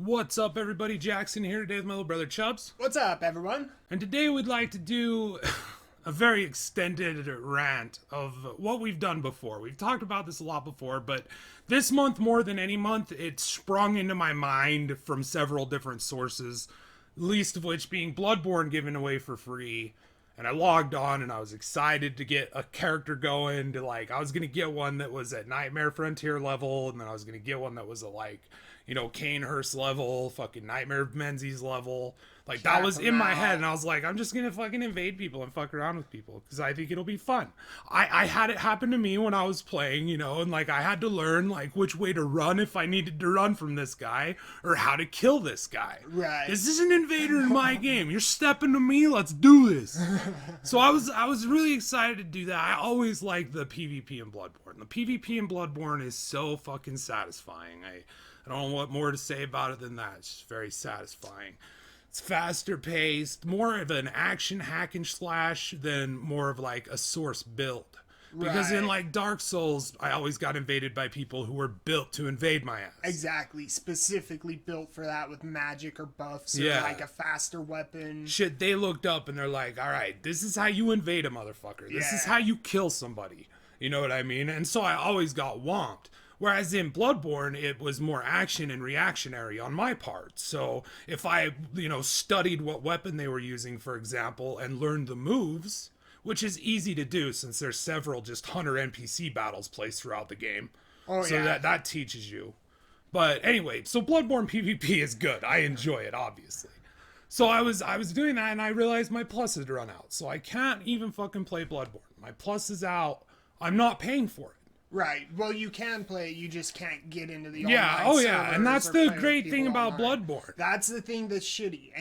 What's up, everybody? Jackson here today with my little brother Chubbz. What's up, everyone? And today we'd like to do a very extended rant of what we've done before. We've talked about this a lot before, but this month, more than any month, it sprung into my mind from several different sources, least of which being Bloodborn given away for free. And I logged on and I was excited to get a character going to I was going to get one that was at Nightmare Frontier level, and then I was going to get one that was at Kanehurst level, fucking Nightmare Menzies level. That was in my head, and I was like, I'm just gonna fucking invade people and fuck around with people because I think it'll be fun. I had it happen to me when I was playing, and I had to learn which way to run if I needed to run from this guy or how to kill this guy. Right. This is an invader in my game. You're stepping to me. Let's do this. So I was really excited to do that. I always like the PvP in Bloodborne. The PvP in Bloodborne is so fucking satisfying. I don't know what more to say about it than that. It's just very satisfying. It's faster paced, more of an action hack and slash than more of a source build. Because in Dark Souls, I always got invaded by people who were built to invade my ass. Exactly, specifically built for that with magic or buffs or a faster weapon. Shit, they looked up and they're like, all right, this is how you invade a motherfucker. This is how you kill somebody. You know what I mean? And so I always got whomped. Whereas in Bloodborne, it was more action and reactionary on my part. So if I, studied what weapon they were using, for example, and learned the moves, which is easy to do since there's several just hunter NPC battles placed throughout the game. So that teaches you. But anyway, so Bloodborne PvP is good. I enjoy it, obviously. So I was doing that and I realized my plus had run out. So I can't even fucking play Bloodborne. My plus is out. I'm not paying for it. Right. Well, you can play it, you just can't get into the online servers and that's the great thing about online. Bloodborne. That's the thing that's shitty.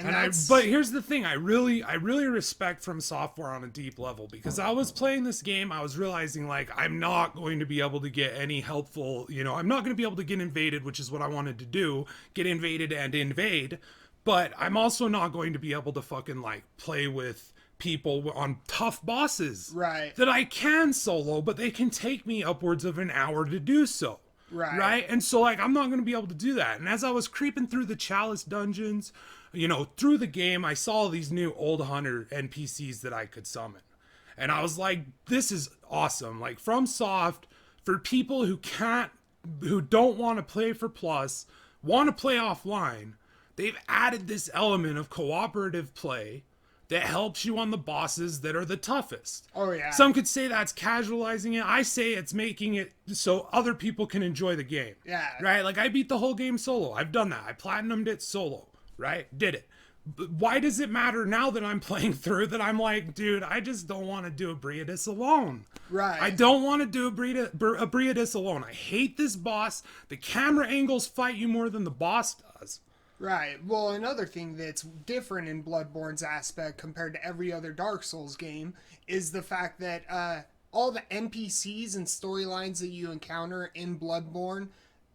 But here's the thing, I really respect From Software on a deep level, because I was playing this game, I was realizing I'm not going to be able to get any helpful, I'm not going to be able to get invaded, which is what I wanted to do, get invaded and invade, but I'm also not going to be able to fucking play with people on tough bosses that I can solo, but they can take me upwards of an hour to do so. Right. And so I'm not going to be able to do that. And as I was creeping through the Chalice dungeons, through the game, I saw these new old hunter NPCs that I could summon. And I was like, this is awesome. FromSoft, for people who don't want to play for plus, want to play offline, they've added this element of cooperative play that helps you on the bosses that are the toughest. Oh, yeah. Some could say that's casualizing it. I say it's making it so other people can enjoy the game. Yeah. Right? I beat the whole game solo. I've done that. I platinumed it solo. Right? Did it. But why does it matter now that I'm playing through that I'm like, dude, I just don't want to do a Briadis alone. Right. I don't want to do a Briadis alone. I hate this boss. The camera angles fight you more than the boss does. Right. Well, another thing that's different in Bloodborne's aspect compared to every other Dark Souls game is the fact that all the NPCs and storylines that you encounter in Bloodborne,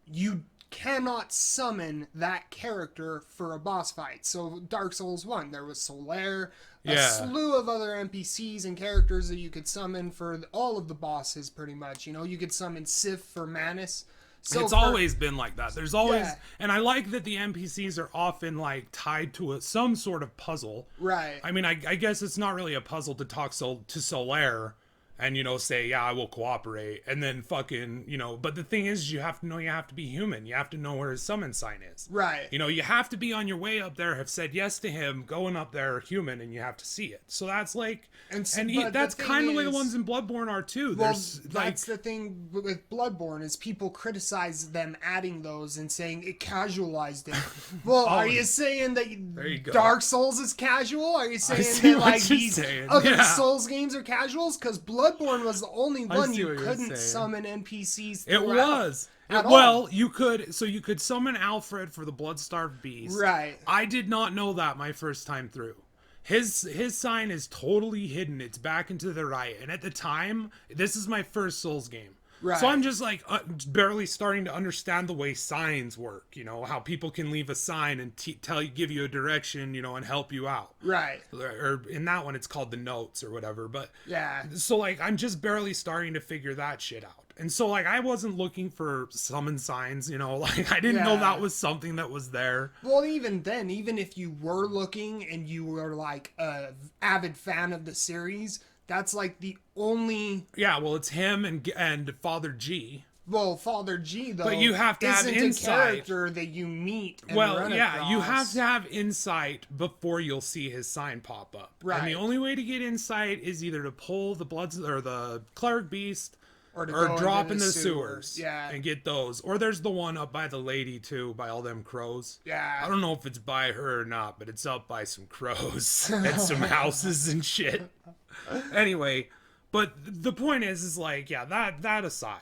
you cannot summon that character for a boss fight. So Dark Souls 1, there was Solaire, a slew of other NPCs and characters that you could summon for all of the bosses pretty much. You could summon Sif for Manus. So it's always been like that. There's always, and I like that the NPCs are often tied to some sort of puzzle. Right. I mean, I guess it's not really a puzzle to talk to Solaire and, say, yeah, I will cooperate. And then fucking, but the thing is, you have to know you have to be human. You have to know where his summon sign is. Right. You have to be on your way up there, have said yes to him, going up there human, and you have to see it. So that's that's kind of the way the ones in Bloodborne are too. Well, that's the thing with Bloodborne is people criticize them adding those and saying it casualized it. Well, are you saying that Dark Souls is casual? Are you saying that these other Souls games are casuals? Because Bloodborne was the only one you couldn't summon NPCs. It was. Well, you could summon Alfred for the Blood-Starved Beast. Right. I did not know that my first time through. His sign is totally hidden. It's back into the right. And at the time, this is my first Souls game. Right. So I'm just barely starting to understand the way signs work, how people can leave a sign and give you a direction, and help you out. Right. Or in that one, it's called the notes or whatever. But yeah. So I'm just barely starting to figure that shit out. And so, like, I wasn't looking for summon signs, you know, like, I didn't know that was something that was there. Well, even then, even if you were looking and you were, like, a avid fan of the series, that's, like, the only... Yeah, well, it's him and Father G. Well, Father G, though, but you have to have insight. A character that you meet and run across. You have to have insight before you'll see his sign pop up. Right. And the only way to get insight is either to pull the or the Cleric Beast... Or drop in the sewers and get those. Or there's the one up by the lady, too, by all them crows. Yeah. I don't know if it's by her or not, but it's up by some crows and some houses and shit. Anyway, but the point is like, yeah, that aside.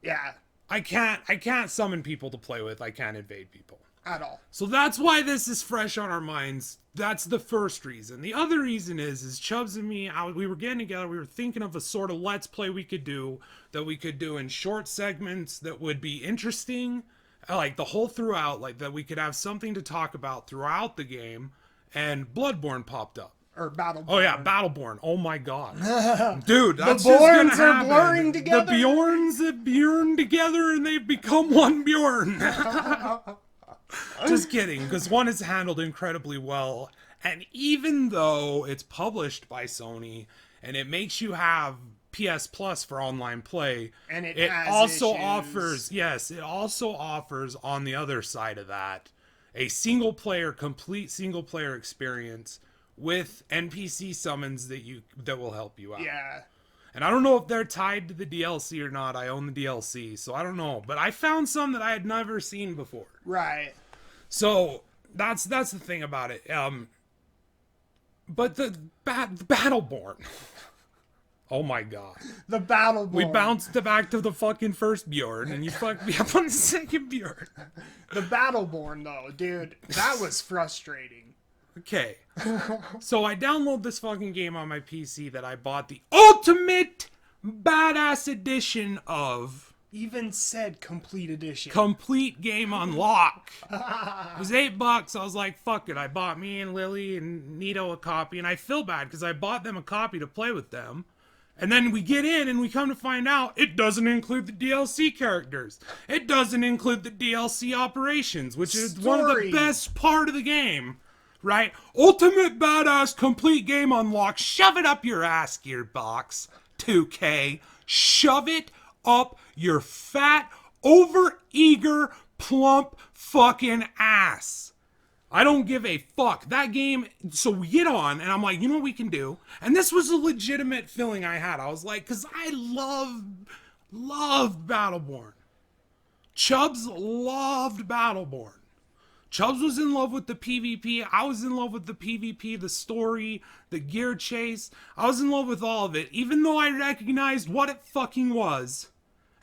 Yeah. I can't summon people to play with. I can't invade people. At all. So that's why this is fresh on our minds. That's the first reason. The other reason is Chubbz and me, we were getting together, we were thinking of a sort of let's play we could do in short segments that would be interesting, like the whole throughout, like that we could have something to talk about throughout the game, and Bloodborn popped up. Or Battleborn. Oh yeah, Battleborn. Oh my god. Dude, that's the just Borns gonna happen. Are blurring together. The Bjorns have Bjorn together and they've become one Bjorn. Just kidding, because one is handled incredibly well. And even though it's published by Sony and it makes you have PS Plus for online play, and it also issues. it also offers on the other side of that a complete single player experience with NPC summons that will help you out. Yeah. And I don't know if they're tied to the DLC or not. I own the DLC, so I don't know. But I found some that I had never seen before. Right. So that's the thing about it. But the Battleborn. Oh my god. The Battleborn. We bounced back to the fucking first Bjorn, and you fucked me up on the second Bjorn. The Battleborn, though, dude, that was frustrating. Okay. So I download this fucking game on my PC that I bought the ultimate badass edition of. Even said complete edition. Complete game unlock. It was $8. I was like, fuck it. I bought me and Lily and Nito a copy, and I feel bad because I bought them a copy to play with them. And then we get in and we come to find out it doesn't include the DLC characters. It doesn't include the DLC operations, which is one of the best part of the game. Right? Ultimate badass complete game unlock. Shove it up your ass, Gearbox 2K. Shove it up your fat, over-eager, plump fucking ass. I don't give a fuck. That game, so we get on, and I'm like, you know what we can do? And this was a legitimate feeling I had. I was like, because I love Battleborn. Chubbz loved Battleborn. Chubbz was in love with the PvP. I was in love with the PvP, the story, the gear chase. I was in love with all of it. Even though I recognized what it fucking was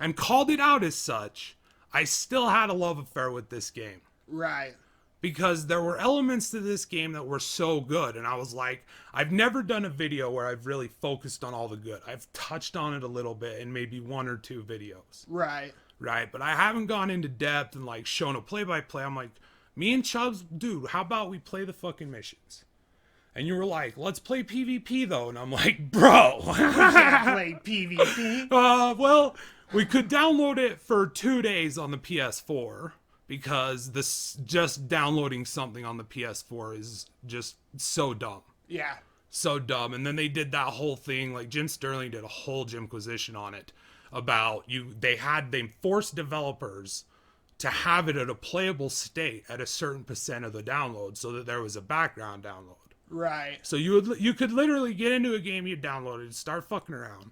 and called it out as such, I still had a love affair with this game. Right. Because there were elements to this game that were so good. And I was like, I've never done a video where I've really focused on all the good. I've touched on it a little bit in maybe one or two videos. Right. Right. But I haven't gone into depth and like shown a play-by-play. I'm like, me and Chubbz, dude, how about we play the fucking missions? And you were like, let's play PvP though. And I'm like, bro. We can't play PvP. Well, we could download it for 2 days on the PS4. Because this just downloading something on the PS4 is just so dumb. Yeah. So dumb. And then they did that whole thing, like Jim Sterling did a whole Jimquisition on it about they forced developers to have it at a playable state at a certain % of the download so that there was a background download. Right. So you could literally get into a game you downloaded, start fucking around,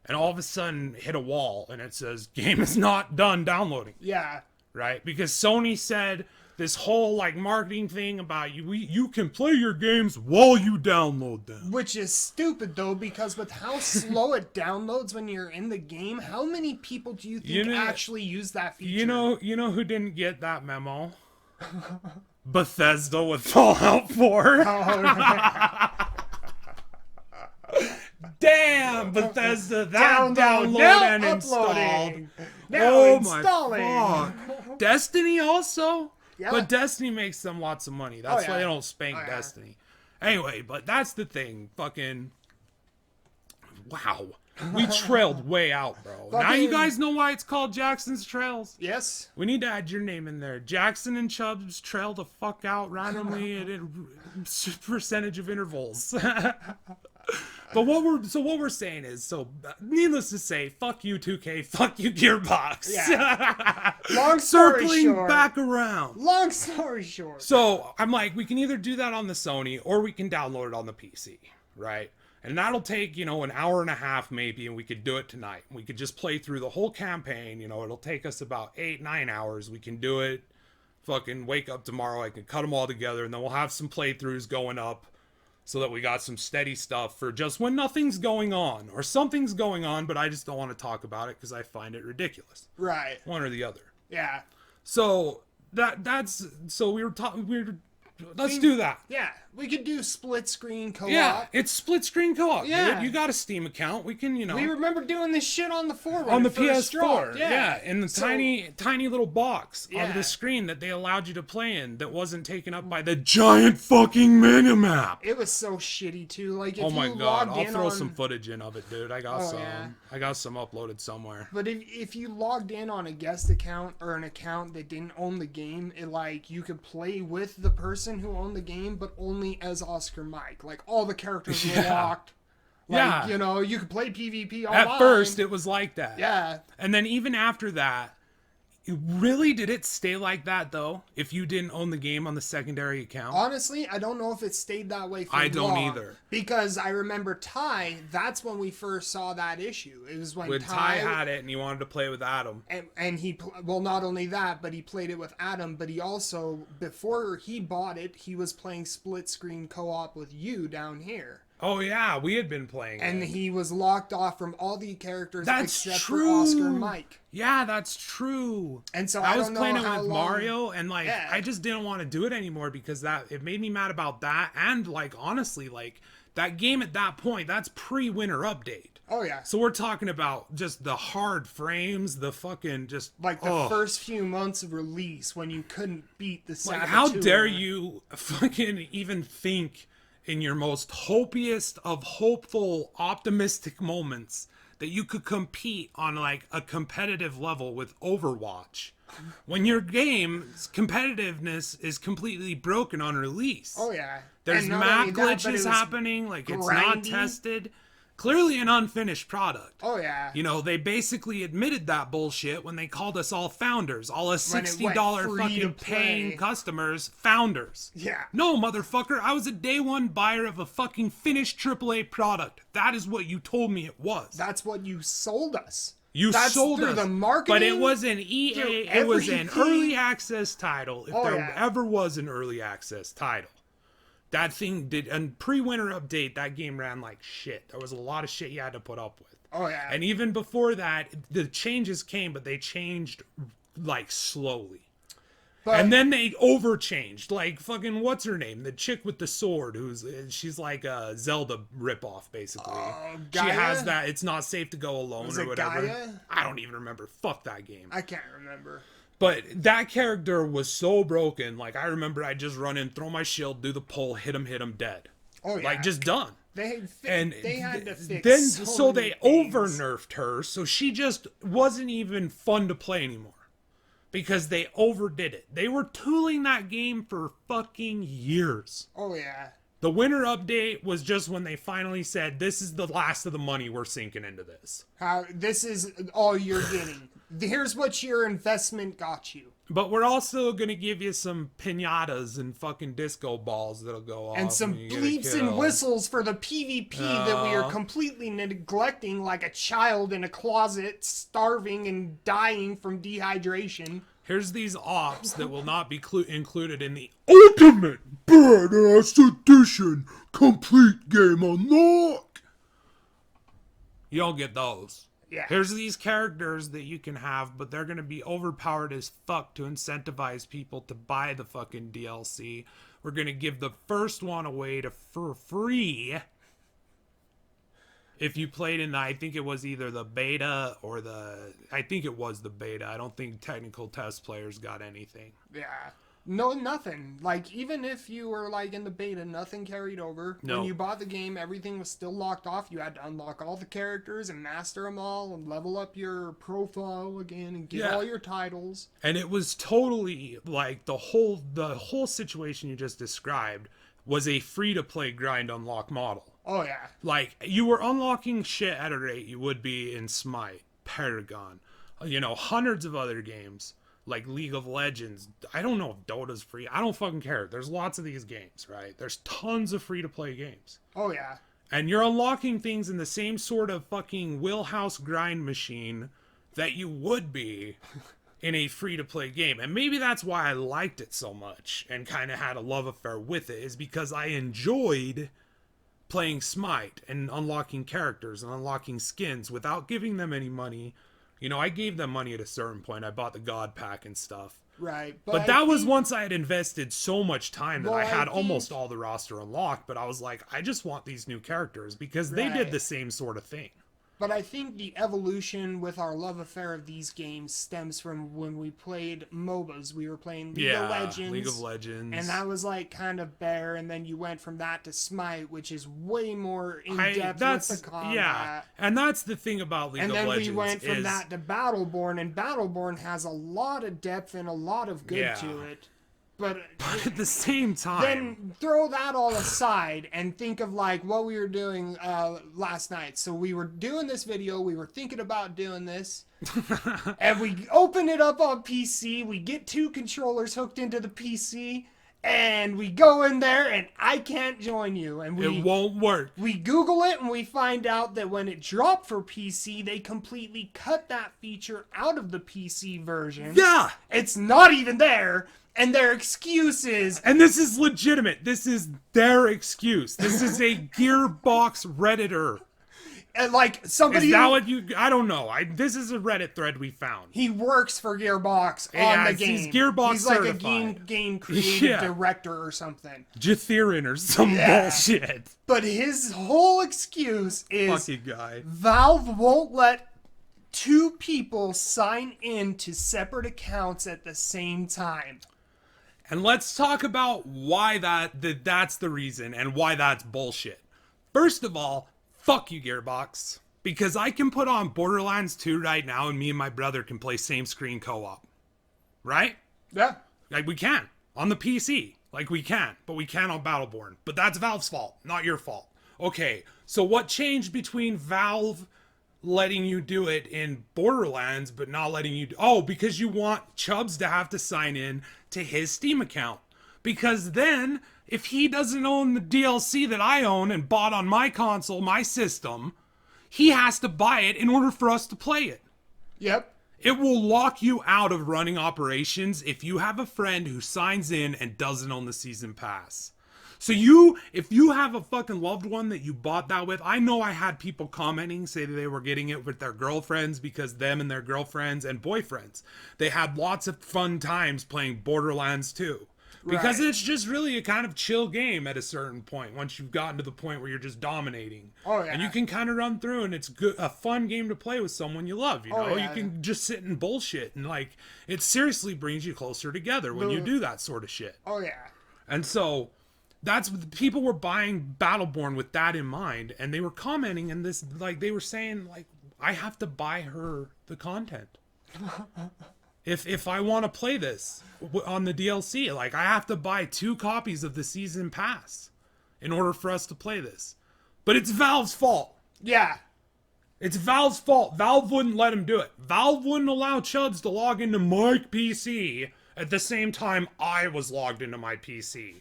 and all of a sudden hit a wall and it says game is not done downloading. Yeah. Right? Because Sony said this whole like marketing thing about you can play your games while you download them. Which is stupid though, because with how slow it downloads when you're in the game, how many people do you think actually use that feature? You know who didn't get that memo? Bethesda with Fallout 4. Oh, damn, Bethesda, that download and installed. Now installing. My fuck. Destiny also? Yeah. But Destiny makes them lots of money. That's why they don't spank Destiny. Anyway, but that's the thing. Fucking, wow. We trailed way out, bro. Now you Fucking- guys know why it's called Jackson's Trails. Yes. We need to add your name in there. Jackson and Chubbz trail the fuck out randomly at a percentage of intervals. But what we're saying is, so needless to say, fuck you 2K, fuck you Gearbox. Yeah. Long story Circling short. back around. Long story short. So I'm like, we can either do that on the Sony or we can download it on the PC, right? And that'll take, an hour and a half maybe, and we could do it tonight. We could just play through the whole campaign. It'll take us about 8-9 hours. We can do it. Fucking wake up tomorrow. I can cut them all together, and then we'll have some playthroughs going up so that we got some steady stuff for just when nothing's going on or something's going on, but I just don't want to talk about it because I find it ridiculous. Right. One or the other. Yeah. So let's do that. Yeah. We could do split screen co-op. Yeah, it's split screen co-op. Yeah. Dude. You got a Steam account. We can, We remember doing this shit on the 4 on the PS4. PS4. Yeah, in the tiny little box Yeah. of the screen that they allowed you to play in that wasn't taken up by the giant fucking minimap. It was so shitty too. Like if Oh my you god, logged I'll in throw on, some footage in of it, dude. I got some. yeah. I got some uploaded somewhere. But if you logged in on a guest account or an account that didn't own the game, you could play with the person who owned the game, but only as Oscar Mike. Like all the characters were Yeah. locked. Like, Yeah. you could play PvP online. At first, it was like that. Yeah. And then even after that, really, did it stay like that though? If you didn't own the game on the secondary account? Honestly, I don't know if it stayed that way for I don't long, either. Because I remember Ty, that's when we first saw that issue. It was when Ty had it and he wanted to play with Adam. and he, well, not only that, but he played it with Adam, but he also, before he bought it, he was playing split screen co-op with you down here. Oh yeah, we had been playing And it. he was locked off from all the characters That's except true. for Oscar and Mike. Yeah, that's true. And so I was don't know playing it how with long- Mario, and Yeah. I just didn't want to do it anymore because it made me mad about that. And honestly, that game at that point, that's pre-winter update. Oh yeah. So we're talking about just the hard frames, the fucking just Like the first few months of release when you couldn't beat the Saboteur. how dare you fucking even think in your most hopiest of hopeful, optimistic moments that you could compete on a competitive level with Overwatch when your game's competitiveness is completely broken on release. Oh yeah. There's And not map only that, but it glitches was happening, it's not grindy. tested. Clearly an unfinished product. Oh yeah. They basically admitted that bullshit when they called us all founders. All us When it went $60 free to fucking paying play. customers, founders. Yeah. No, motherfucker, I was a day one buyer of a fucking finished AAA product. That is what you told me it was. That's what you sold us. That's sold through us. the marketing. But it was an EA, through it was an everything. early access title. If Oh, there yeah. ever was an early access title. That thing did, and pre-winter update, that game ran like shit. There was a lot of shit you had to put up with. Oh yeah. And even before that, the changes came, but they changed slowly. But, And then they overchanged. Fucking, what's her name? The chick with the sword, she's like a Zelda ripoff, basically. She Gaia? has that, it's not safe to go alone Was or it whatever. Gaia? I don't even remember. Fuck that game. I can't remember. But that character was so broken. I remember I just run in, throw my shield, do the pull, hit him, dead. Oh yeah. Just done. They had to fix. Then so they many things. over nerfed her, so she just wasn't even fun to play anymore. Because they overdid it. They were tooling that game for fucking years. Oh yeah. The winter update was just when they finally said, this is the last of the money we're sinking into this. How this is all you're getting. Here's what your investment got you. But we're also gonna give you some pinatas and fucking disco balls that'll go off. And some when you get a bleeps and kill. whistles for the PvP that we are completely neglecting like a child in a closet, starving and dying from dehydration. Here's these ops that will not be included in the Ultimate Badass Edition Complete Game Unlock. You don't get those. Yeah. Here's these characters that you can have, but they're going to be overpowered as fuck to incentivize people to buy the fucking DLC. We're going to give the first one away for free. If you played in I think it was either the beta or I think it was the beta. I don't think technical test players got anything. Yeah. No, nothing. Like, even if you were, like, in the beta, nothing carried over. No. When you bought the game, everything was still locked off. You had to unlock all the characters and master them all and level up your profile again and get all your titles. And it was totally, like, the whole situation you just described was a free-to-play grind unlock model. Oh, yeah. Like, you were unlocking shit at a rate you would be in Smite, Paragon, you know, hundreds of other games. Like League of Legends. I don't know if Dota's free. I don't fucking care. There's lots of these games, right? There's tons of free-to-play games. Oh, yeah. And you're unlocking things in the same sort of fucking wheelhouse grind machine that you would be in a free-to-play game. And maybe that's why I liked it so much and kind of had a love affair with it, is because I enjoyed playing Smite and unlocking characters and unlocking skins without giving them any money. You know, I gave them money at a certain point. I bought the God Pack and stuff. Right. But that was once I had invested so much time that I had think almost all the roster unlocked. But I was like, I just want these new characters because they did the same sort of thing. But I think the evolution with our love affair of these games stems from when we played MOBAs. We were playing League of Legends. And that was like kind of bare. And then you went from that to Smite, which is way more in-depth with the combat. Yeah, and that's the thing about League of Legends. And then we went from that to Battleborn. And Battleborn has a lot of depth and a lot of good to it. But at the same time, then throw that all aside and think of like what we were doing last night. So we were doing this video, we were thinking about doing this, and we open it up on PC. We get 2 controllers hooked into the PC, and we go in there, and I can't join you. And it won't work. We Google it, and we find out that when it dropped for PC, they completely cut that feature out of the PC version. Yeah, it's not even there. And their excuse is... And this is legitimate. This is their excuse. This is a Gearbox Redditor. And like, somebody... Is that what you... I don't know. This is a Reddit thread we found. He works for Gearbox on the game. He's Gearbox He's like certified. a game creative director or something. Jathirin or some bullshit. But his whole excuse is... Fucking guy. Valve won't let 2 people sign in to separate accounts at the same time. And let's talk about why that's the reason and why that's bullshit. First of all, fuck you, Gearbox. Because I can put on Borderlands 2 right now and me and my brother can play same screen co-op. Right? Yeah. Like we can. On the PC. Like we can. But we can't on Battleborn. But that's Valve's fault, not your fault. Okay, so what changed between Valve letting you do it in Borderlands but not letting you because you want Chubbz to have to sign in to his Steam account, because then if he doesn't own the DLC that I own and bought on my console, my system, he has to buy it in order for us to play it. Yep. It will lock you out of running operations if you have a friend who signs in and doesn't own the season pass. So if you have a fucking loved one that you bought that with, I know I had people commenting, say that they were getting it with their girlfriends because them and their girlfriends and boyfriends, they had lots of fun times playing Borderlands 2. Because it's just really a kind of chill game at a certain point, once you've gotten to the point where you're just dominating. Oh, yeah. And you can kind of run through, and it's a fun game to play with someone you love, you know? Yeah. You can just sit and bullshit, and like, it seriously brings you closer together when you do that sort of shit. Oh, yeah. And so... people were buying Battleborn with that in mind, and they were commenting in this, like, they were saying, like, I have to buy her the content. If I want to play this on the DLC, like, I have to buy 2 copies of the season pass in order for us to play this. But it's Valve's fault. Yeah. It's Valve's fault. Valve wouldn't let him do it. Valve wouldn't allow Chubbz to log into my PC at the same time I was logged into my PC.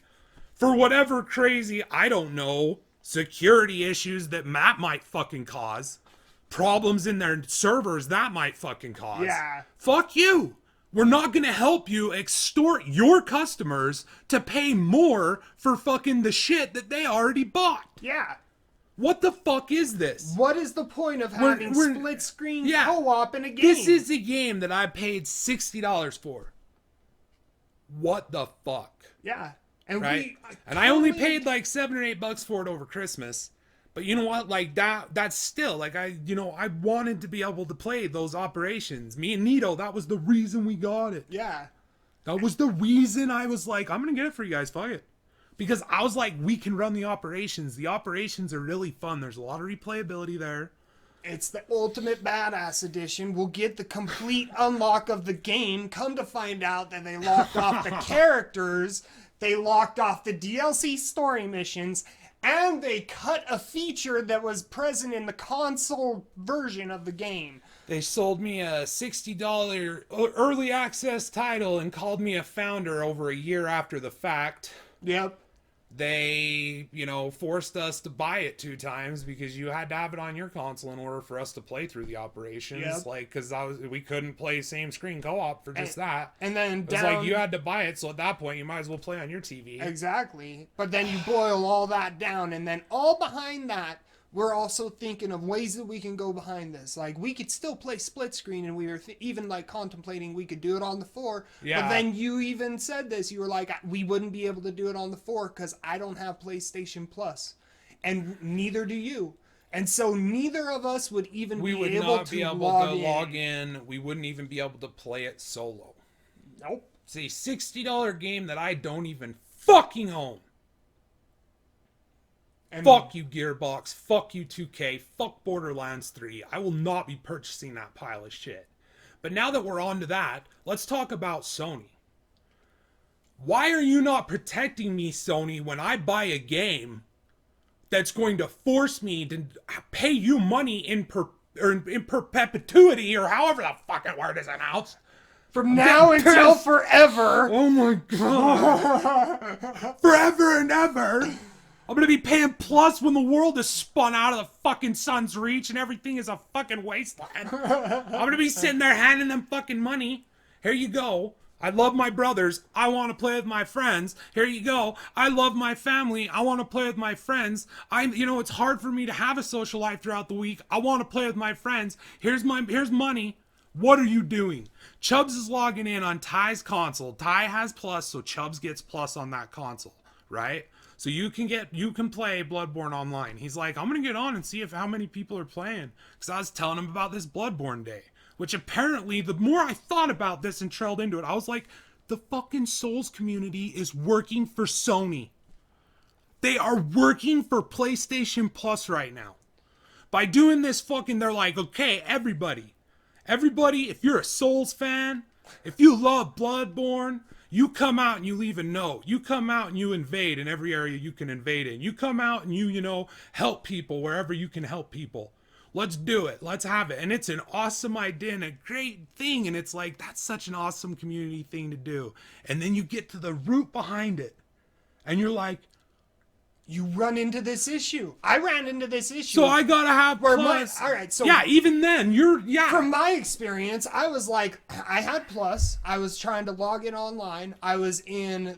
For whatever crazy, I don't know, security issues that Matt might fucking cause, problems in their servers that might fucking cause. Yeah. Fuck you. We're not gonna help you extort your customers to pay more for fucking the shit that they already bought. Yeah. What the fuck is this? What is the point of having split screen co-op in a game? This is a game that I paid $60 for. What the fuck? Yeah. And right? And I only paid like $7 or $8 for it over Christmas. But you know what? Like that's still like I wanted to be able to play those operations. Me and Nito, that was the reason we got it. Yeah. That was the reason I was like, I'm gonna get it for you guys, fuck it. Because I was like, we can run the operations. The operations are really fun. There's a lot of replayability there. It's the ultimate badass edition. We'll get the complete unlock of the game. Come to find out that they locked off the characters, they locked off the DLC story missions, and they cut a feature that was present in the console version of the game. They sold me a $60 early access title and called me a founder over a year after the fact. Yep. They, forced us to buy it 2 times because you had to have it on your console in order for us to play through the operations. Yep. Like, because we couldn't play same screen co-op for just that. And then it was like you had to buy it, so at that point you might as well play on your TV. Exactly. But then you boil all that down, and then all behind that, we're also thinking of ways that we can go behind this. Like, we could still play split screen, and we were even, like, contemplating we could do it on the 4. Yeah. But then you even said this. You were like, we wouldn't be able to do it on the 4 because I don't have PlayStation Plus. And neither do you. And so neither of us would even be able to log in. We wouldn't even be able to play it solo. Nope. It's a $60 game that I don't even fucking own. And fuck you, Gearbox. Fuck you, 2K. Fuck Borderlands 3. I will not be purchasing that pile of shit. But now that we're on to that, let's talk about Sony. Why are you not protecting me, Sony, when I buy a game that's going to force me to pay you money in perpetuity, or however the fucking word is announced? From now until forever. Oh my god. Forever and ever. I'm gonna be paying plus when the world is spun out of the fucking sun's reach and everything is a fucking wasteland. I'm gonna be sitting there handing them fucking money. Here you go. I love my brothers. I want to play with my friends. Here you go. I love my family. I want to play with my friends. It's hard for me to have a social life throughout the week. I want to play with my friends. Here's money. What are you doing? Chubbz is logging in on Ty's console. Ty has plus, so Chubbz gets plus on that console, right? So you can play Bloodborne online. He's like, I'm gonna get on and see how many people are playing, because I was telling him about this Bloodborne day, which apparently the more I thought about this and trailed into it, I was like, the fucking Souls community is working for Sony. They are working for PlayStation Plus right now. By doing this they're like, okay, everybody, if you're a Souls fan, if you love Bloodborne, you come out and you leave a note. You come out and you invade in every area you can invade in. You come out and you help people wherever you can help people. Let's do it. Let's have it. And it's an awesome idea and a great thing. And it's like, that's such an awesome community thing to do. And then you get to the root behind it. And you're like, you run into this issue. I ran into this issue. So I gotta have plus. All right, so yeah, even then, From my experience, I was like, I had plus. I was trying to log in online. I was in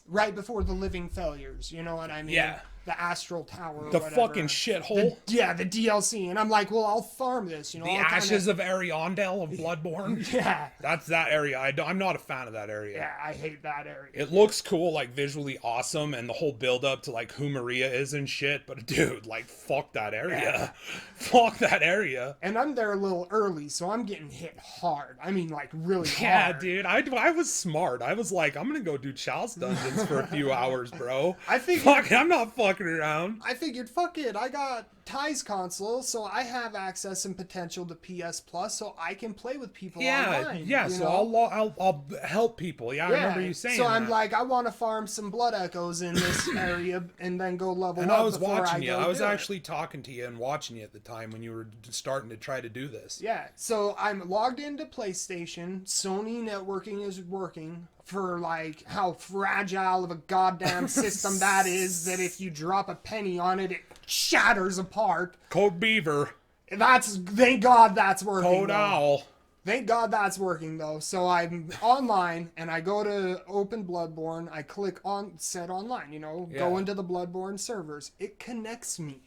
right before the Living Failures. You know what I mean? Yeah. The Astral Tower. The fucking shithole. The DLC. And I'm like, well, I'll farm this. The Ashes of Ariandel of Bloodborne. Yeah. That's that area. I'm not a fan of that area. Yeah, I hate that area. It looks cool, like visually awesome, and the whole build up to like who Maria is and shit. But dude, like fuck that area. Yeah. Fuck that area. And I'm there a little early, so I'm getting hit hard. I mean, like really hard. Yeah, dude. I was smart. I was like, I'm gonna go do Chalice dungeons for a few hours, bro. I'm not fucking around. I figured, fuck it. I got Ty's console, so I have access and potential to PS Plus, so I can play with people online. Yeah, so I'll help people. Yeah, I remember you saying so I'm like, I want to farm some Blood Echoes in this area and then go level up. And I was watching you. I was actually talking to you and watching you at the time when you were starting to try to do this. Yeah, so I'm logged into PlayStation. Sony networking is working. For like how fragile of a goddamn system that is, that if you drop a penny on it, it shatters apart. Code Beaver. Thank God that's working. Code Owl. Thank God that's working though. So I'm online and I go to open Bloodborne. I click on set online, go into the Bloodborne servers. It connects me.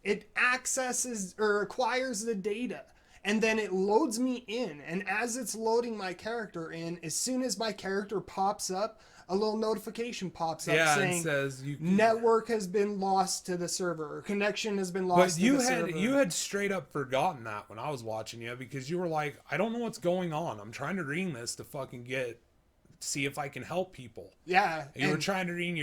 It accesses or acquires the data. and then it loads me in. And as it's loading my character in, as soon as my character pops up, a little notification pops up saying, it says network has been lost to the server, or connection has been lost to the server. You had straight up forgotten that when I was watching you, because you were like, I don't know what's going on. I'm trying to ring this to fucking see if I can help people. Yeah. You were trying to ring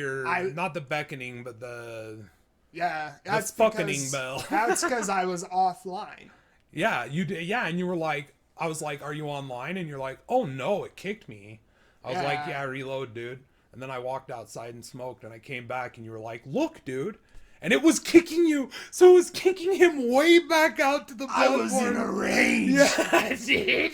not the beckoning, but the... Yeah. That's fucking bell. That's because I was offline. Yeah, you did. Yeah, and you were like, I was like, are you online? And you're like, oh no, it kicked me. I was like, yeah, reload, dude. And then I walked outside and smoked, and I came back, and you were like, look, dude. And it was kicking you. So it was kicking him way back out to the Bloodborne. I was in a rage. Yeah, dude.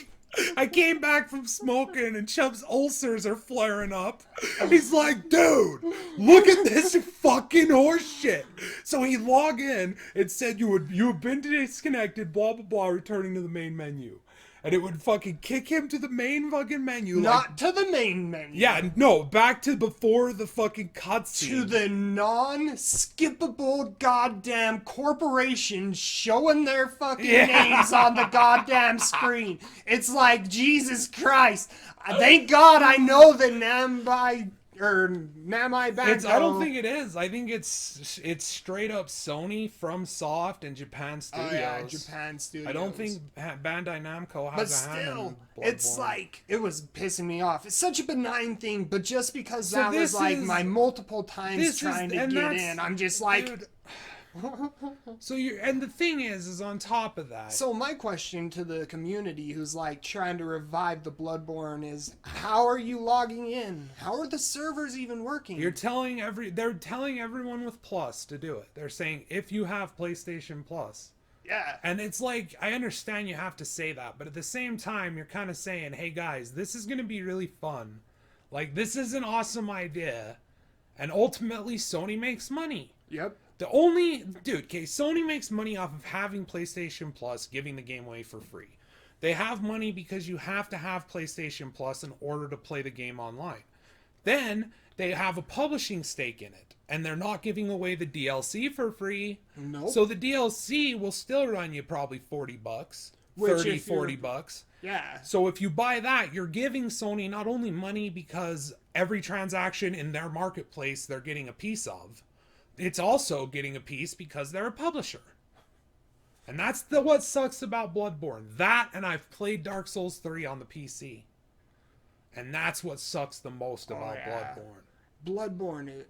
I came back from smoking, and Chubb's ulcers are flaring up. He's like, dude, look at this fucking horse shit. So he logged in. It said you have been disconnected, blah, blah, blah, returning to the main menu. And it would fucking kick him to the main fucking menu. Not to the main menu. Yeah, no, back to before the fucking cutscene. To the non-skippable goddamn corporation showing their fucking names on the goddamn screen. It's like, Jesus Christ. Thank God I know the Namai Bando. I don't think it is. I think it's straight up Sony, from Soft, and Japan Studios. Oh yeah, Japan Studios. I don't think Bandai Namco has a hand in Bloodborne. It's like, it was pissing me off. It's such a benign thing, but just because that was like my multiple times trying to get in, I'm just like... Dude, so and the thing is on top of that. So my question to the community who's like trying to revive the Bloodborne is, how are you logging in? How are the servers even working? They're telling everyone with Plus to do it. They're saying, if you have PlayStation Plus. Yeah. And it's like, I understand you have to say that, but at the same time, you're kind of saying, hey guys, this is going to be really fun. Like, this is an awesome idea. And ultimately, Sony makes money. Yep. Sony makes money off of having PlayStation Plus, giving the game away for free. They have money because you have to have PlayStation Plus in order to play the game online. Then they have a publishing stake in it, and they're not giving away the DLC for free. Nope. So the DLC will still run you probably $40, $40. Yeah. So if you buy that, you're giving Sony not only money because every transaction in their marketplace they're getting a piece of, it's also getting a piece because they're a publisher. And that's what sucks about Bloodborne. That, and I've played Dark Souls 3 on the PC. And that's what sucks the most about Bloodborne.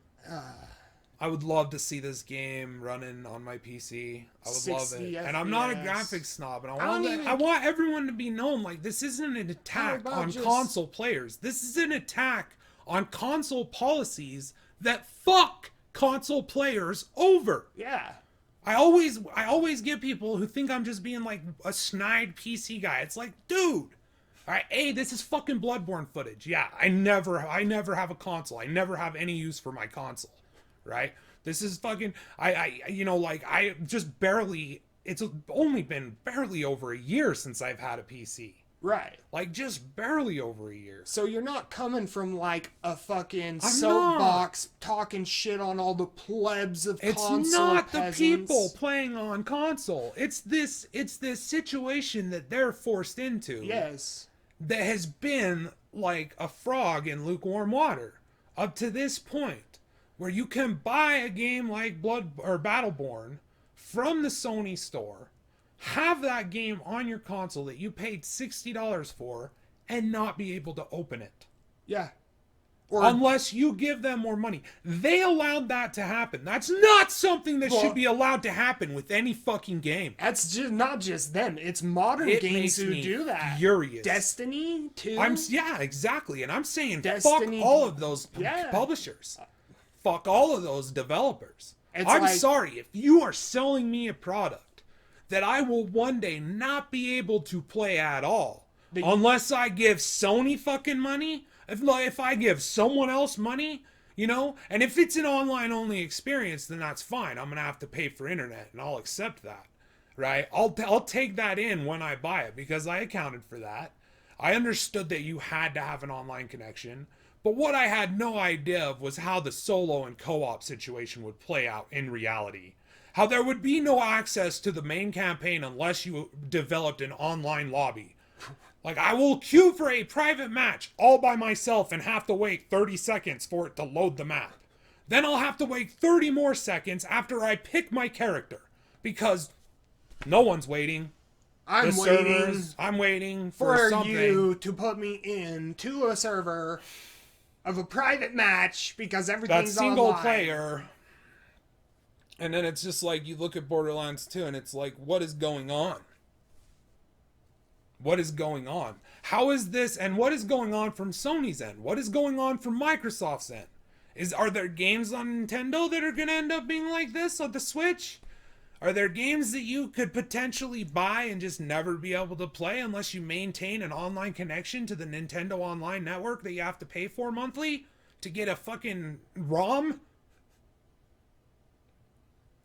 I would love to see this game running on my PC. I would love it. FPS. And I'm not a graphics snob, and I want everyone to be known, like, this isn't an attack on console players. This is an attack on console policies that fuck console players over. Yeah. I always get people who think I'm just being like a snide PC guy. It's like, dude, all right, hey, this is fucking Bloodborne footage. Yeah, I never have a console. I never have any use for my console, right? This is fucking, I just barely, it's only been barely over a year since I've had a PC. Right. Like, just barely over a year. So you're not coming from, like, a fucking soapbox talking shit on all the plebs of console It's not peasants. the people playing on console. It's this situation that they're forced into. Yes. That has been like a frog in lukewarm water up to this point, where you can buy a game like Battleborn from the Sony store, have that game on your console that you paid $60 for, and not be able to open it. Yeah. Unless you give them more money. They allowed that to happen. That's not something that should be allowed to happen with any fucking game. That's just not just them. It's modern games who do that. Furious. Destiny too. Yeah, exactly. And I'm saying Destiny, fuck all of those publishers. Fuck all of those developers. I'm sorry, if you are selling me a product that I will one day not be able to play at all, unless I give Sony fucking money, if I give someone else money, and if it's an online only experience, then that's fine. I'm gonna have to pay for internet, and I'll accept that, right? I'll take that in when I buy it, because I accounted for that. I understood that you had to have an online connection, but what I had no idea of was how the solo and co-op situation would play out in reality. How there would be no access to the main campaign unless you developed an online lobby. Like, I will queue for a private match all by myself and have to wait 30 seconds for it to load the map. Then I'll have to wait 30 more seconds after I pick my character. Because no one's waiting. I'm waiting for something. You to put me into a server of a private match because everything's that's single online. player. And then it's just like, you look at Borderlands 2 and it's like, what is going on? What is going on? How is this, and what is going on from Sony's end? What is going on from Microsoft's end? Are there games on Nintendo that are going to end up being like this on the Switch? Are there games that you could potentially buy and just never be able to play unless you maintain an online connection to the Nintendo Online Network that you have to pay for monthly to get a fucking ROM?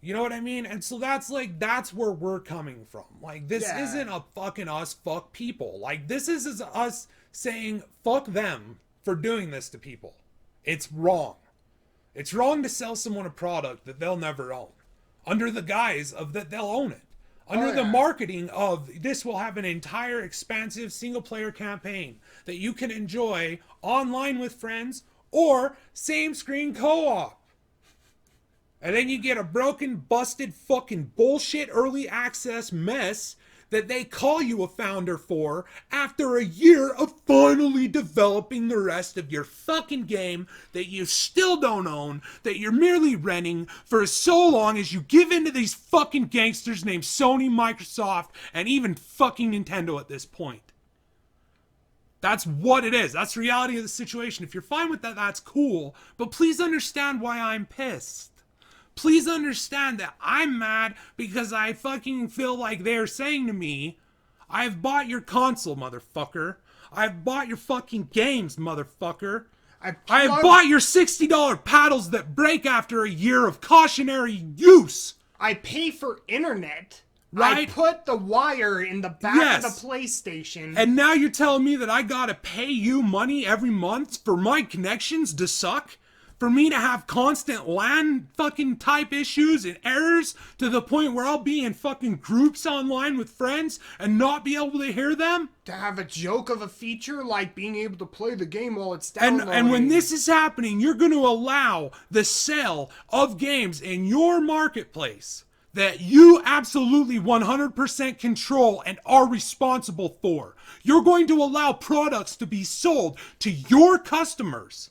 You know what I mean? And so that's where we're coming from. Like, this isn't a fucking us fuck people. Like, this is us saying fuck them for doing this to people. It's wrong. It's wrong to sell someone a product that they'll never own. Under the guise of that they'll own it. Under the marketing of this will have an entire expansive single player campaign that you can enjoy online with friends or same screen co-op. And then you get a broken, busted, fucking bullshit early access mess that they call you a founder for after a year of finally developing the rest of your fucking game that you still don't own, that you're merely renting for so long as you give in to these fucking gangsters named Sony, Microsoft, and even fucking Nintendo at this point. That's what it is. That's the reality of the situation. If you're fine with that, that's cool. But please understand why I'm pissed. Please understand that I'm mad because I fucking feel like they're saying to me, I've bought your console, motherfucker. I've bought your fucking games, motherfucker. I have bought your $60 paddles that break after a year of cautionary use. I pay for internet. Right? I put the wire in the back of the PlayStation. And now you're telling me that I gotta pay you money every month for my connections to suck? For me to have constant LAN fucking type issues and errors to the point where I'll be in fucking groups online with friends and not be able to hear them? To have a joke of a feature like being able to play the game while it's downloading. And when this is happening, you're going to allow the sale of games in your marketplace that you absolutely 100% control and are responsible for. You're going to allow products to be sold to your customers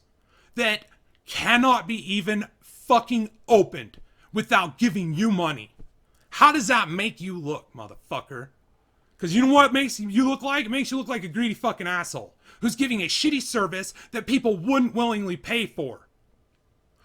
that cannot be even fucking opened without giving you money. How does that make you look, motherfucker? Because you know what it makes you look like? It makes you look like a greedy fucking asshole who's giving a shitty service that people wouldn't willingly pay for.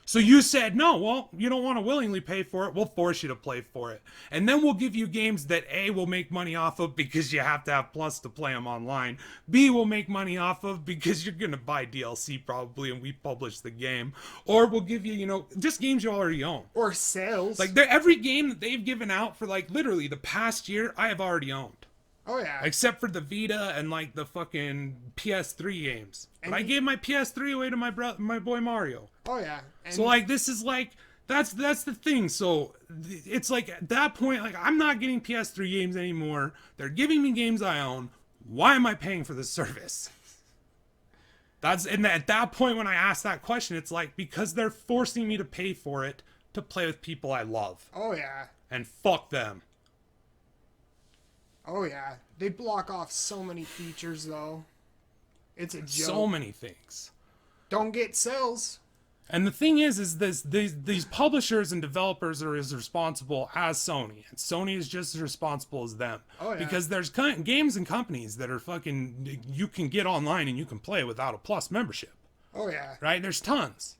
So you said, no, well, you don't want to willingly pay for it. We'll force you to play for it. And then we'll give you games that A, will make money off of because you have to have Plus to play them online. B, will make money off of because you're going to buy DLC probably and we publish the game. Or we'll give you, just games you already own. Or sales. Like, every game that they've given out for, like, literally the past year, I have already owned. Oh, yeah. Except for the Vita and, like, the fucking PS3 games. But I gave my PS3 away to my boy Mario. Oh, yeah. And so, like, this is, like, that's the thing. So, it's, like, at that point, like, I'm not getting PS3 games anymore. They're giving me games I own. Why am I paying for this service? And at that point, when I ask that question, it's like, because they're forcing me to pay for it to play with people I love. Oh, yeah. And fuck them. Oh, yeah. They block off so many features, though. It's a joke. So many things. Don't get sales. And the thing is these publishers and developers are as responsible as Sony. And Sony is just as responsible as them. Oh, yeah. Because there's games and companies that are fucking, you can get online and you can play without a Plus membership. Oh, yeah. Right? There's tons.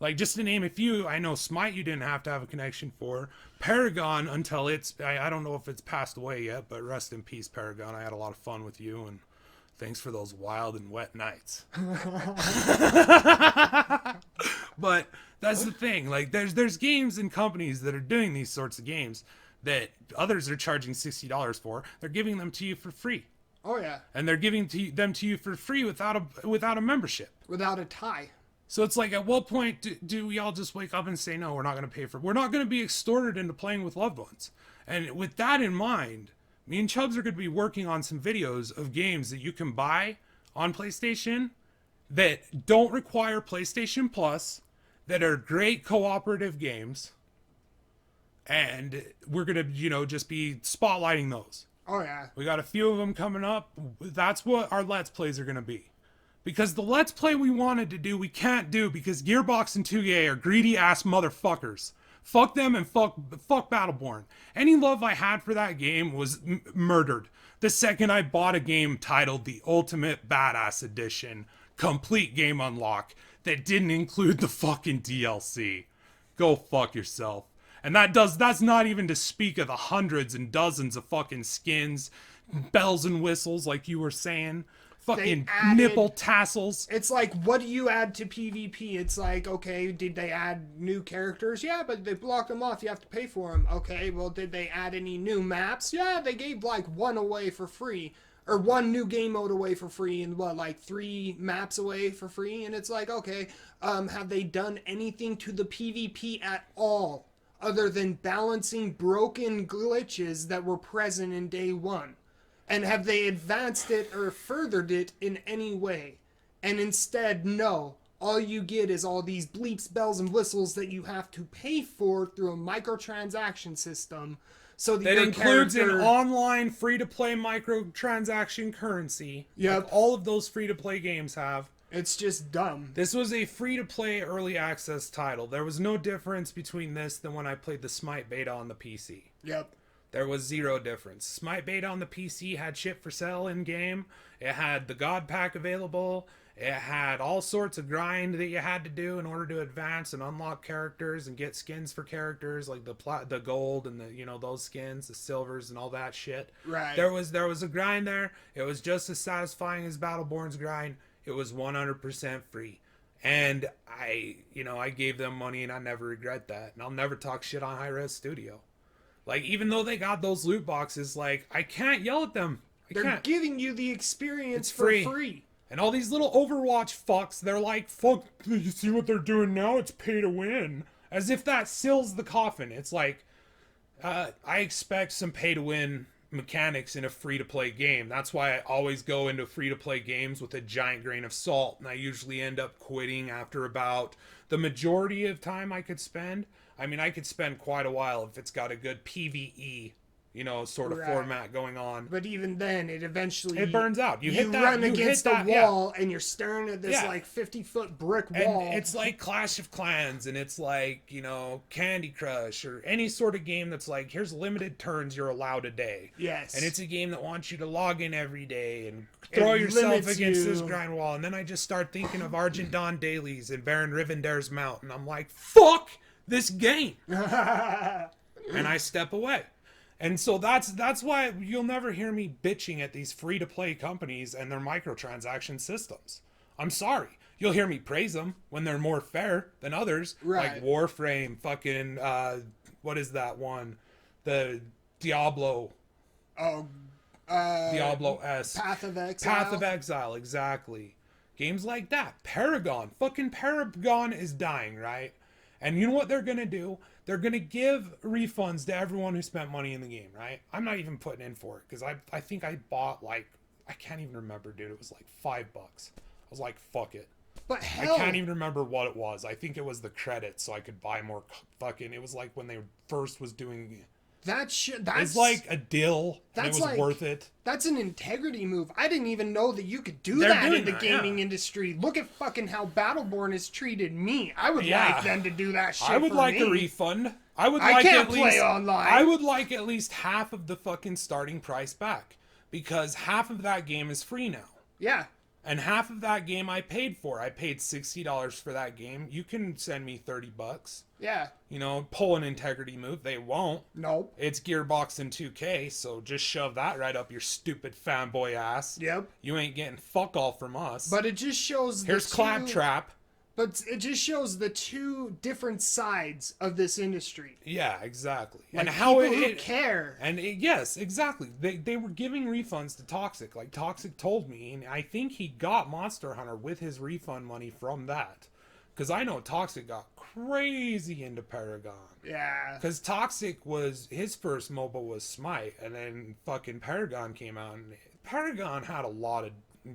Like, just to name a few, I know Smite you didn't have to have a connection for. Paragon, until I don't know if it's passed away yet, but rest in peace, Paragon. I had a lot of fun with you, and thanks for those wild and wet nights. But that's the thing. Like, there's games and companies that are doing these sorts of games that others are charging $60 for. They're giving them to you for free. Oh, yeah. And they're giving them to you for free without a membership. Without a tie. So it's like, at what point do we all just wake up and say, no, we're not going to pay for it? We're not going to be extorted into playing with loved ones. And with that in mind, me and Chubbs are going to be working on some videos of games that you can buy on PlayStation that don't require PlayStation Plus, that are great cooperative games. And we're going to, just be spotlighting those. Oh, yeah. We got a few of them coming up. That's what our Let's Plays are going to be. Because the Let's Play we wanted to do, we can't do because Gearbox and 2K are greedy ass motherfuckers. Fuck them and fuck Battleborn. Any love I had for that game was murdered the second I bought a game titled The Ultimate Badass Edition, complete game unlock, that didn't include the fucking DLC. Go fuck yourself. And that's not even to speak of the hundreds and dozens of fucking skins, bells and whistles like you were saying. Fucking nipple tassels. It's like, what do you add to PvP? It's like, okay, did they add new characters? Yeah, but they blocked them off. You have to pay for them. Okay, well, did they add any new maps? Yeah, they gave like one away for free. Or one new game mode away for free and like 3 maps away for free. And it's like, okay, have they done anything to the PvP at all other than balancing broken glitches that were present in day 1? And have they advanced it or furthered it in any way? And instead, no. All you get is all these bleeps, bells, and whistles that you have to pay for through a microtransaction system. So that includes an online free-to-play microtransaction currency. Yep. Like all of those free-to-play games have. It's just dumb. This was a free-to-play early access title. There was no difference between this than when I played the Smite beta on the PC. Yep. There was zero difference. Smite beta on the PC had shit for sale in-game. It had the God Pack available. It had all sorts of grind that you had to do in order to advance and unlock characters and get skins for characters, like the gold and the those skins, the silvers and all that shit. Right. There was a grind there. It was just as satisfying as Battleborn's grind. It was 100% free. And I gave them money and I never regret that. And I'll never talk shit on Hi-Res Studio. Like, even though they got those loot boxes, like, I can't yell at them. They're giving you the experience for free. And all these little Overwatch fucks, they're like, fuck, you see what they're doing now? It's pay to win. As if that seals the coffin. It's like, I expect some pay to win mechanics in a free-to-play game. That's why I always go into free-to-play games with a giant grain of salt. And I usually end up quitting after about the majority of time I could spend. I mean, I could spend quite a while if it's got a good PvE, sort of format going on. But even then, it burns out. You run against a wall, and you're staring at this like 50-foot brick wall. And it's like Clash of Clans, and it's like Candy Crush, or any sort of game that's like, here's limited turns you're allowed a day. Yes. And it's a game that wants you to log in every day and throw yourself against this grind wall. And then I just start thinking of Argent Dawn dailies and Baron Rivendare's Mount, and I'm like, fuck this game. And I step away. And so that's why you'll never hear me bitching at these free-to-play companies and their microtransaction systems. I'm sorry. You'll hear me praise them when they're more fair than others. Right. Like Warframe, fucking, what is that one? The Diablo. Oh, Diablo-esque. Path of Exile. Path of Exile, exactly. Games like that. Paragon. Fucking Paragon is dying, right? And you know what they're going to do? They're going to give refunds to everyone who spent money in the game, right? I'm not even putting in for it because I think I bought I can't even remember, dude. It was like $5. I was like, fuck it. But hell, I can't even remember what it was. I think it was the credits so I could buy more fucking. It was like when they first was doing that's it's like a deal. And it was like, worth it. That's an integrity move. I didn't even know that you could do that in the gaming industry. Look at fucking how Battleborn has treated me. I would like them to do that shit. I would like a refund. I would like can't play online. I would like at least half of the fucking starting price back because half of that game is free now. Yeah. And half of that game I paid for. I paid $60 for that game. You can send me $30. Yeah. Pull an integrity move. They won't. Nope. It's Gearbox and 2K, so just shove that right up your stupid fanboy ass. Yep. You ain't getting fuck all from us. But it just shows Here's Claptrap. But it just shows the two different sides of this industry. Yeah, exactly. Like, and how it care. And yes, exactly. They were giving refunds to Toxic. Like Toxic told me, and I think he got Monster Hunter with his refund money from that. Because I know Toxic got crazy into Paragon. Yeah. Because Toxic was, his first MOBA was Smite, and then fucking Paragon came out, and Paragon had a lot of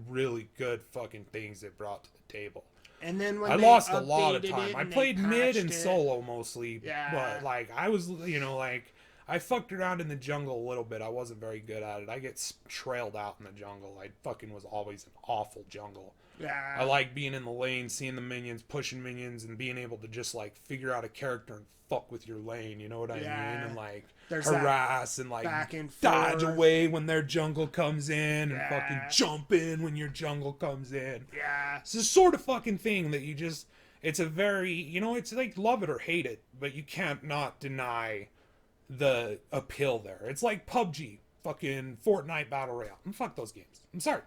really good fucking things it brought to the table. And then when I they lost a lot of updated time. it I and played they mid patched and it. solo mostly, Yeah. but like I was, you know, like I fucked around in the jungle a little bit. I wasn't very good at it. I get trailed out in the jungle. I fucking was always an awful jungle. Yeah. I like being in the lane, seeing the minions, pushing minions, and being able to just like figure out a character and fuck with your lane. You know what I mean? And like There's harass and like back and dodge forth. away when their jungle comes in, and Yeah. fucking jump in when your jungle comes in. Yeah. It's the sort of fucking thing that you just, it's a very, you know, it's like love it or hate it, but you can't not deny the appeal there. It's like PUBG, fucking Fortnite Battle Royale. And fuck those games. I'm sorry.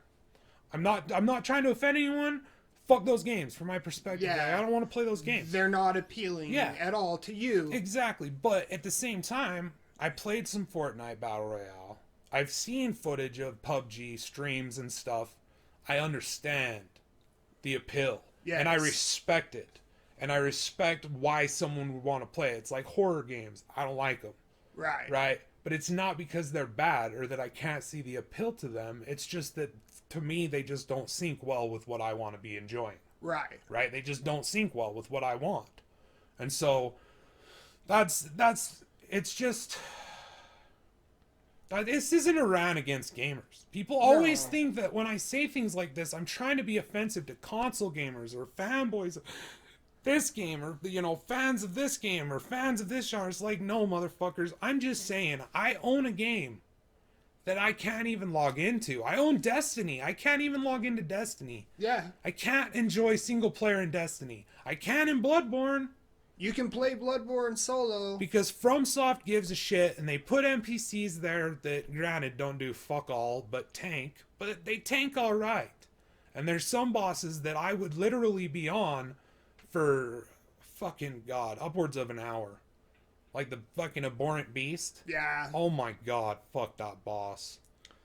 I'm not trying to offend anyone. Fuck those games from my perspective. Yeah. Like, I don't want to play those games. They're not appealing Yeah. at all to you. Exactly. But at the same time, I played some Fortnite Battle Royale. I've seen footage of PUBG streams and stuff. I understand the appeal. Yes. And I respect it. And I respect why someone would want to play it. It's like horror games. I don't like them. Right. Right? But it's not because they're bad or that I can't see the appeal to them. It's just that, to me, they just don't sync well with what I want to be enjoying. Right. Right? They just don't sync well with what I want. And so, it's just... This isn't a rant against gamers. People always think that when I say things like this, I'm trying to be offensive to console gamers or fanboys of this game, or, you know, fans of this game or fans of this genre. It's like, no, motherfuckers. I'm just saying, I own a game that I can't even log into. I own Destiny. I can't even log into Destiny. Yeah. I can't enjoy single player in Destiny. I can in Bloodborn. You can play Bloodborne solo. Because FromSoft gives a shit, and they put NPCs there that, granted, don't do fuck all, but they tank all right. And there's some bosses that I would literally be on for, fucking God, upwards of an hour. Like the fucking Abhorrent Beast. Yeah. Oh my God, fuck that boss.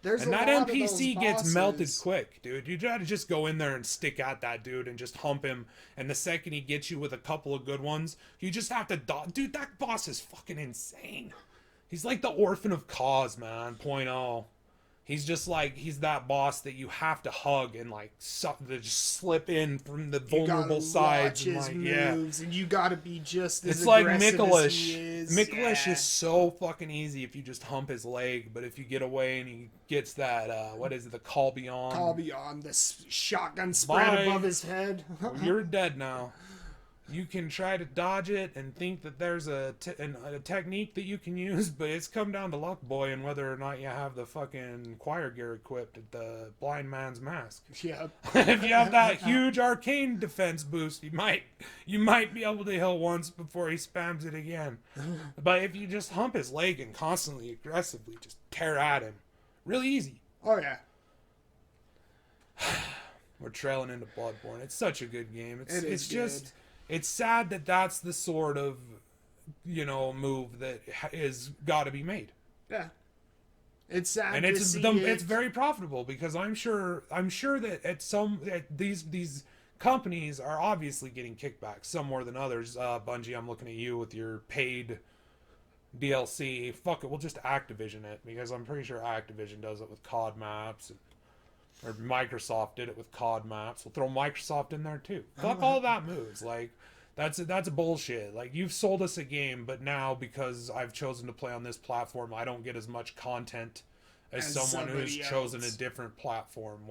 There's And a that lot of NPC those gets bosses. melted quick, dude. You gotta just go in there and stick at that dude and just hump him. And the second he gets you with a couple of good ones, you just have to dude, that boss is fucking insane. He's like the Orphan of Cause, man, 0.0. He's just like, he's that boss that you have to hug and like just slip in from the vulnerable sides. And his like, moves, and you gotta be just as it's like aggressive as he Mikolish. is. Mikolish Yeah. is so fucking easy if you just hump his leg, but if you get away and he gets that, what is it, the Call Beyond? Call beyond the shotgun spread Bye. above his head. You're dead now. You can try to dodge it and think that there's a technique that you can use, but it's come down to luck, boy, and whether or not you have the fucking choir gear equipped at the blind man's mask. Yep. If you have that huge arcane defense boost, you might be able to heal once before he spams it again. But if you just hump his leg and constantly aggressively just tear at him, really easy. Oh yeah. We're trailing into Bloodborne. It's such a good game. It's good. just, it's sad that that's the sort of, you know, move that is got to be made. Yeah. It's sad And to it's see it's very profitable because I'm sure that these companies are obviously getting kickbacks, some more than others. Bungie, I'm looking at you with your paid DLC. Fuck it, we'll just Activision it because I'm pretty sure Activision does it with COD maps, or Microsoft did it with COD maps. We'll throw Microsoft in there too. Fuck all that moves. Like that's bullshit. Like you've sold us a game, but now because I've chosen to play on this platform, I don't get as much content as someone who's somebody chosen a else. different platform.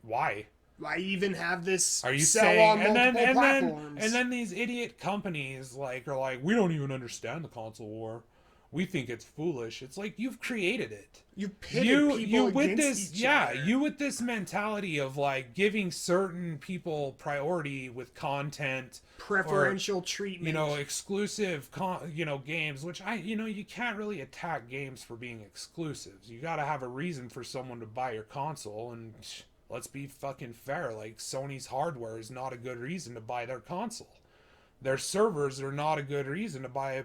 Why? I even have this Are you sell saying? on multiple platforms. And then these idiot companies are like, we don't even understand the console war. We think it's foolish. It's like you've created it. you pitted people with against this each other. you with this mentality of like giving certain people priority with content, preferential treatment. you know, exclusive games, which you can't really attack games for being exclusives. You got to have a reason for someone to buy your console, and let's be fucking fair, like Sony's hardware is not a good reason to buy their console. Their servers are not a good reason to buy a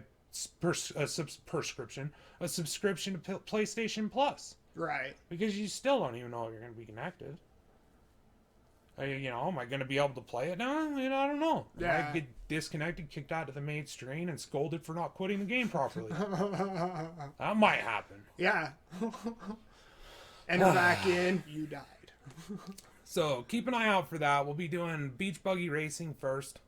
subscription to PlayStation Plus, Right. because you still don't even know if you're going to be connected. Am I going to be able to play it now? I don't know. Yeah. I might get disconnected, kicked out of the main stream, and scolded for not quitting the game properly. That might happen. Yeah. Enter back in, you died. So keep an eye out for that. We'll be doing beach buggy racing first.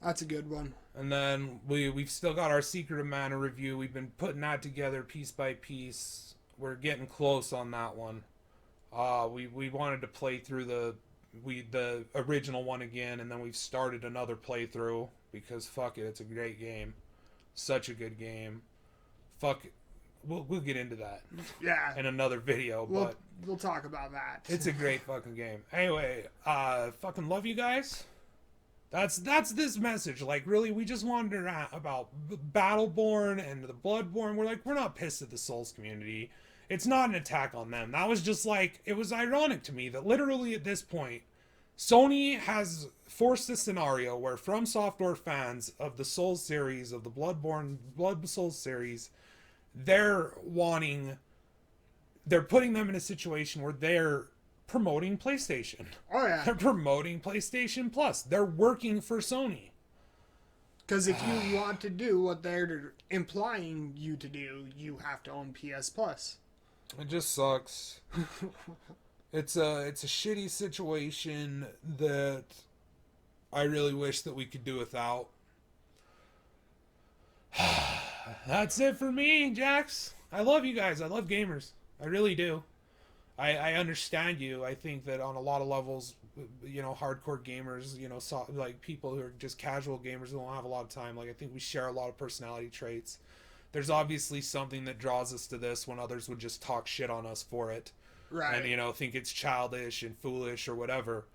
That's a good one. And then we've still got our Secret of Mana review. We've been putting that together piece by piece. We're getting close on that one. We wanted to play through the original one again, and then we've started another playthrough because fuck it, it's a great game. Such a good game. Fuck it. We'll get into that. Yeah. In another video, but we'll talk about that. It's a great fucking game. Anyway, fucking love you guys. That's this message. Like, really, we just wanted to rant about Battleborn and the Bloodborn. We're not pissed at the Souls community. It's not an attack on them. That was just like, it was ironic to me that literally at this point, Sony has forced a scenario where From Software fans of the Souls series, of the Blood Souls series, they're putting them in a situation where they're promoting PlayStation. Oh yeah. They're promoting PlayStation Plus. They're working for Sony. Because if you want to do what they're implying you to do, you have to own PS Plus. It just sucks. It's a shitty situation that I really wish that we could do without. That's it for me, Jax. I love you guys. I love gamers. I really do. I understand you. I think that on a lot of levels, hardcore gamers, like people who are just casual gamers who don't have a lot of time, like I think we share a lot of personality traits. There's obviously something that draws us to this when others would just talk shit on us for it. Right. And, think it's childish and foolish or whatever.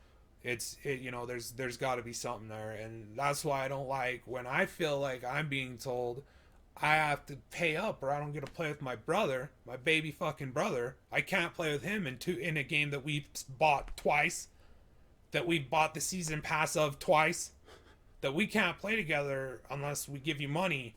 There's got to be something there. And that's why I don't like when I feel like I'm being told I have to pay up or I don't get to play with my brother, my baby fucking brother. I can't play with him in a game that we bought twice, that we bought the season pass of twice, that we can't play together unless we give you money.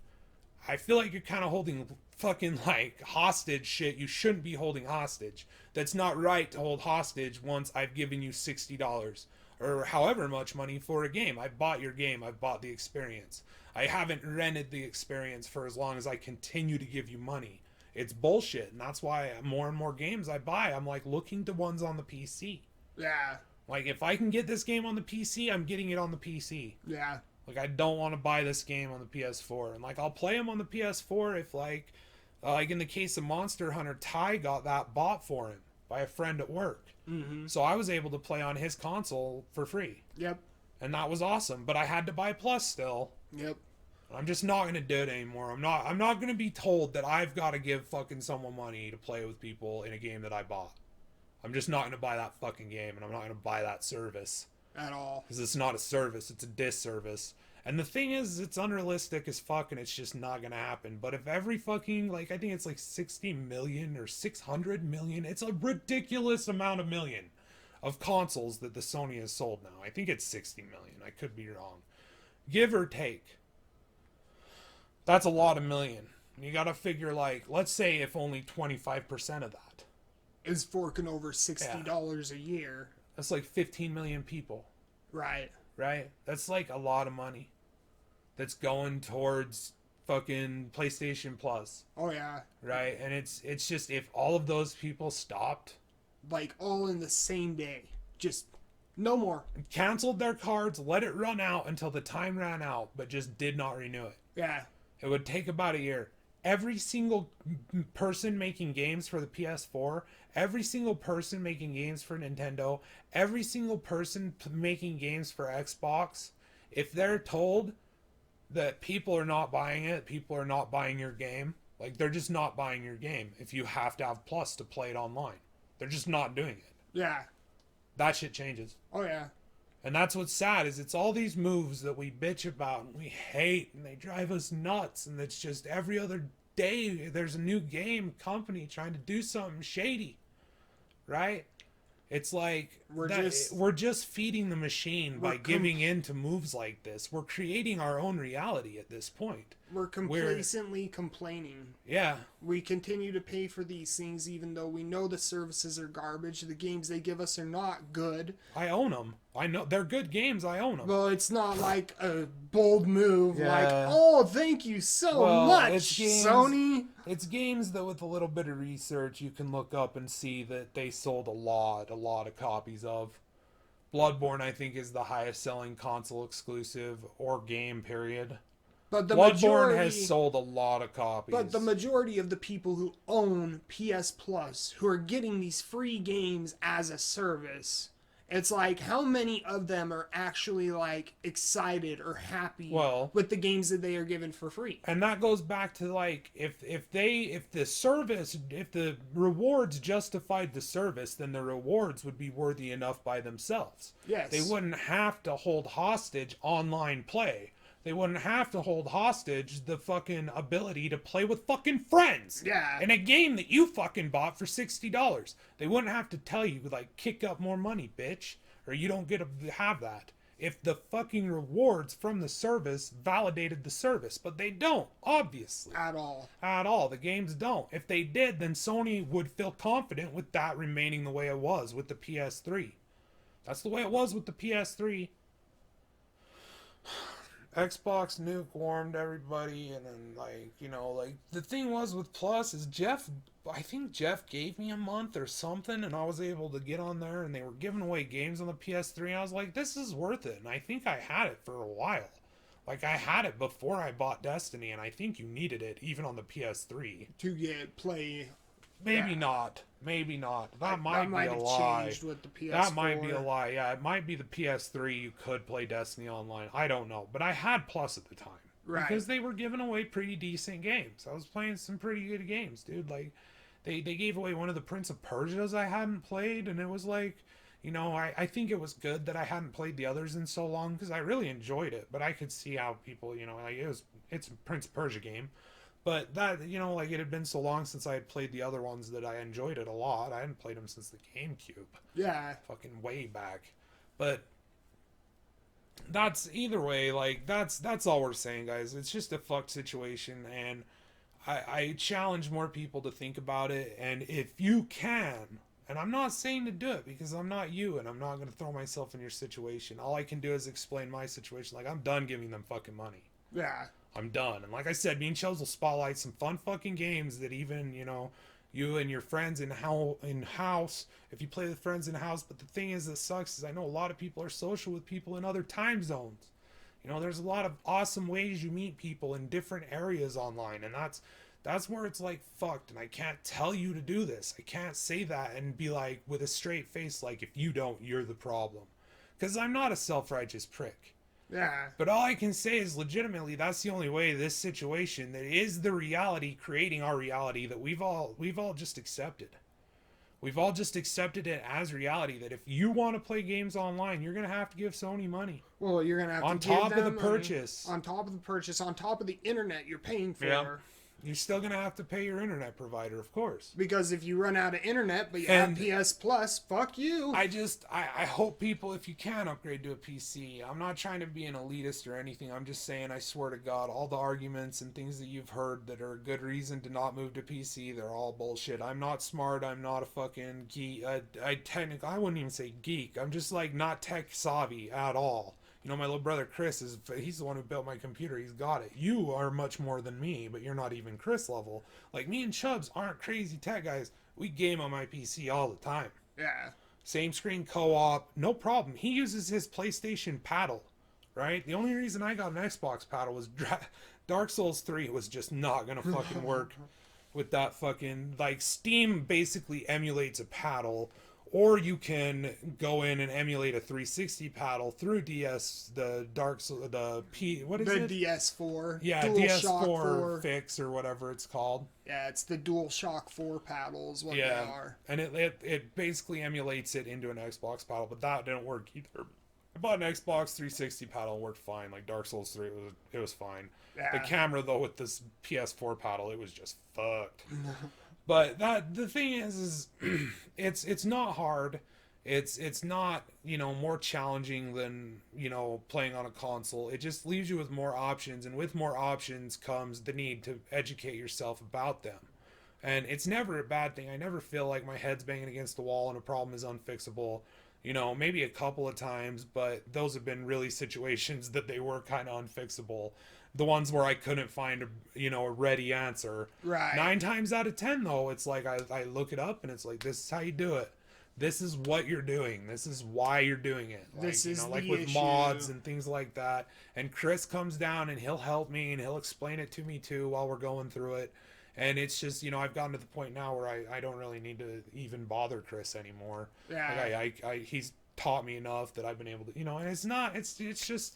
I feel like you're kind of holding fucking like hostage shit you shouldn't be holding hostage. That's not right to hold hostage once I've given you $60 or however much money for a game. I bought your game. I've bought the experience. I haven't rented the experience for as long as I continue to give you money. It's bullshit, and that's why more and more games I buy, I'm like looking to ones on the PC. Yeah. Like if I can get this game on the PC, I'm getting it on the PC. Yeah. Like I don't want to buy this game on the PS4, and like I'll play them on the PS4 if like in the case of Monster Hunter, Ty got that bought for him by a friend at work. Mm-hmm. So I was able to play on his console for free. Yep. And that was awesome, but I had to buy Plus still. Yep. I'm just not going to do it anymore. I'm not going to be told that I've got to give fucking someone money to play with people in a game that I bought. I'm just not going to buy that fucking game, and I'm not going to buy that service. At all. Because it's not a service, it's a disservice. And the thing is, it's unrealistic as fuck, and it's just not going to happen. But if every fucking, like, I think it's like 60 million or 600 million, it's a ridiculous amount of million of consoles that the Sony has sold now. I think it's 60 million. I could be wrong. Give or take. That's a lot of million. You got to figure, like, let's say if only 25% of that is forking over $60 a year. That's like 15 million people. Right. Right? That's like a lot of money that's going towards fucking PlayStation Plus. Oh, yeah. Right? And it's just if all of those people stopped. Like, all in the same day. Just no more. Canceled their cards, let it run out until the time ran out, but just did not renew it. Yeah. It would take about a year. Every single person making games for the PS4, every single person making games for Nintendo, every single person making games for Xbox, if they're told that people are not buying it, people are not buying your game, like they're just not buying your game if you have to have Plus to play it online. They're just not doing it. Yeah. That shit changes. Oh, yeah. And that's what's sad is it's all these moves that we bitch about and we hate and they drive us nuts, and it's just every other day there's a new game company trying to do something shady, right? It's like we're just feeding the machine by giving in to moves like this. We're creating our own reality at this point. We're complacently complaining. Yeah. We continue to pay for these things even though we know the services are garbage. The games they give us are not good. I own them. I know they're good games. I own them. Well, it's not like a bold move like, Yeah. oh, thank you so much, Sony. It's games that with a little bit of research you can look up and see that they sold a lot of copies of. Bloodborn, I think, is the highest selling console exclusive or game, period. But the Bloodborn has sold a lot of copies. But the majority of the people who own PS Plus, who are getting these free games as a service, it's like, how many of them are actually like excited or happy with the games that they are given for free? And that goes back to like, if the rewards justified the service, then the rewards would be worthy enough by themselves. Yes. They wouldn't have to hold hostage online play. They wouldn't have to hold hostage the fucking ability to play with fucking friends. Yeah. In a game that you fucking bought for $60. They wouldn't have to tell you, like, kick up more money, bitch. Or you don't get to have that. If the fucking rewards from the service validated the service. But they don't, obviously. At all. At all. The games don't. If they did, then Sony would feel confident with that remaining the way it was with the PS3. That's the way it was with the PS3. Xbox nuke warmed everybody, and then, like, you know, like, the thing was with Plus is I think Jeff gave me a month or something, and I was able to get on there, and they were giving away games on the PS3, and I was like, this is worth it, and I think I had it for a while. Like, I had it before I bought Destiny, and I think you needed it, even on the PS3. To play... Maybe not. Maybe not. That might be a lie. Changed with the PS4. That might be a lie. Yeah, it might be the PS3 you could play Destiny online. I don't know. But I had Plus at the time. Right. Because they were giving away pretty decent games. I was playing some pretty good games, dude. Like, they gave away one of the Prince of Persias I hadn't played, and it was like, you know, I think it was good that I hadn't played the others in so long, because I really enjoyed it. But I could see how people, you know, like, it's a Prince of Persia game. But that, you know, like, it had been so long since I had played the other ones that I enjoyed it a lot. I hadn't played them since the GameCube. Yeah. Fucking way back. But that's, either way, like, that's all we're saying, guys. It's just a fucked situation, and I challenge more people to think about it, and if you can, and I'm not saying to do it, because I'm not you, and I'm not going to throw myself in your situation. All I can do is explain my situation. Like, I'm done giving them fucking money. Yeah. I'm done. And like I said, me and Chubbz will spotlight some fun fucking games that even, you know, you and your friends in-house, if you play with friends in-house. But the thing is that sucks is I know a lot of people are social with people in other time zones. You know, there's a lot of awesome ways you meet people in different areas online. And that's where it's like fucked. And I can't tell you to do this. I can't say that and be like with a straight face, like, if you don't, you're the problem. Because I'm not a self-righteous prick. Yeah. But all I can say is legitimately that's the only way this situation that is the reality creating our reality that we've all just accepted. We've all just accepted it as reality that if you want to play games online, you're going to have to give Sony money. Well, you're going to have on to give top of the them purchase. money, on top of the purchase, on top of the internet you're paying for. Yeah. You're still going to have to pay your internet provider, of course. Because if you run out of internet, but you have PS Plus, fuck you. I hope people, if you can, upgrade to a PC. I'm not trying to be an elitist or anything. I'm just saying, I swear to God, all the arguments and things that you've heard that are a good reason to not move to PC, they're all bullshit. I'm not smart. I'm not a fucking geek. I wouldn't even say geek. I'm just, like, not tech savvy at all. You know, my little brother Chris, he's the one who built my computer. He's got it. You are much more than me, but you're not even Chris level. Like, me and Chubbz aren't crazy tech guys. We game on my PC all the time. Yeah. Same screen co-op, no problem. He uses his PlayStation paddle, right? The only reason I got an Xbox paddle was Dark Souls 3 was just not going to fucking work with that fucking... Like, Steam basically emulates a paddle... Or you can go in and emulate a 360 paddle through DS, the what is it? The DS4. Yeah, DS4 fix or whatever it's called. Yeah, it's the DualShock 4 paddles, what they are. And it basically emulates it into an Xbox paddle, but that didn't work either. I bought an Xbox 360 paddle, it worked fine. Like Dark Souls 3, it was fine. Yeah. The camera, though, with this PS4 paddle, it was just fucked. But the thing is it's not hard. It's not, more challenging than, playing on a console. It just leaves you with more options, and with more options comes the need to educate yourself about them. And it's never a bad thing. I never feel like my head's banging against the wall and a problem is unfixable. Maybe a couple of times, but those have been really situations that they were kind of unfixable. The ones where I couldn't find a ready answer. Right. 9 times out of 10, though, it's like I look it up and it's like, this is how you do it. This is what you're doing. This is why you're doing it. Like, This is like the with issue. mods and things like that. And Chris comes down and he'll help me and he'll explain it to me too while we're going through it. And it's just, I've gotten to the point now where I don't really need to even bother Chris anymore. Yeah. Like he's taught me enough that I've been able to, and it's just,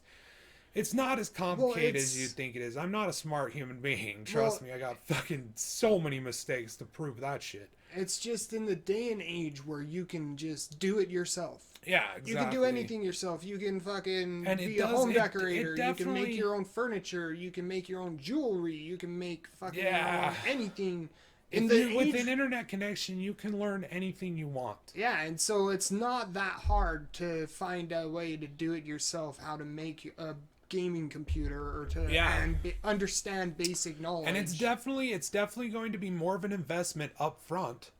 it's not as complicated as you think it is. I'm not a smart human being. Trust me, I got fucking so many mistakes to prove that shit. It's just in the day and age where you can just do it yourself. Yeah, exactly. You can do anything yourself. You can fucking And be a home decorator. it You can make your own furniture. You can make your own jewelry. You can make fucking your own anything. With an internet connection, you can learn anything you want. Yeah, and so it's not that hard to find a way to do it yourself, how to make a gaming computer or to understand basic knowledge. And it's definitely going to be more of an investment up front.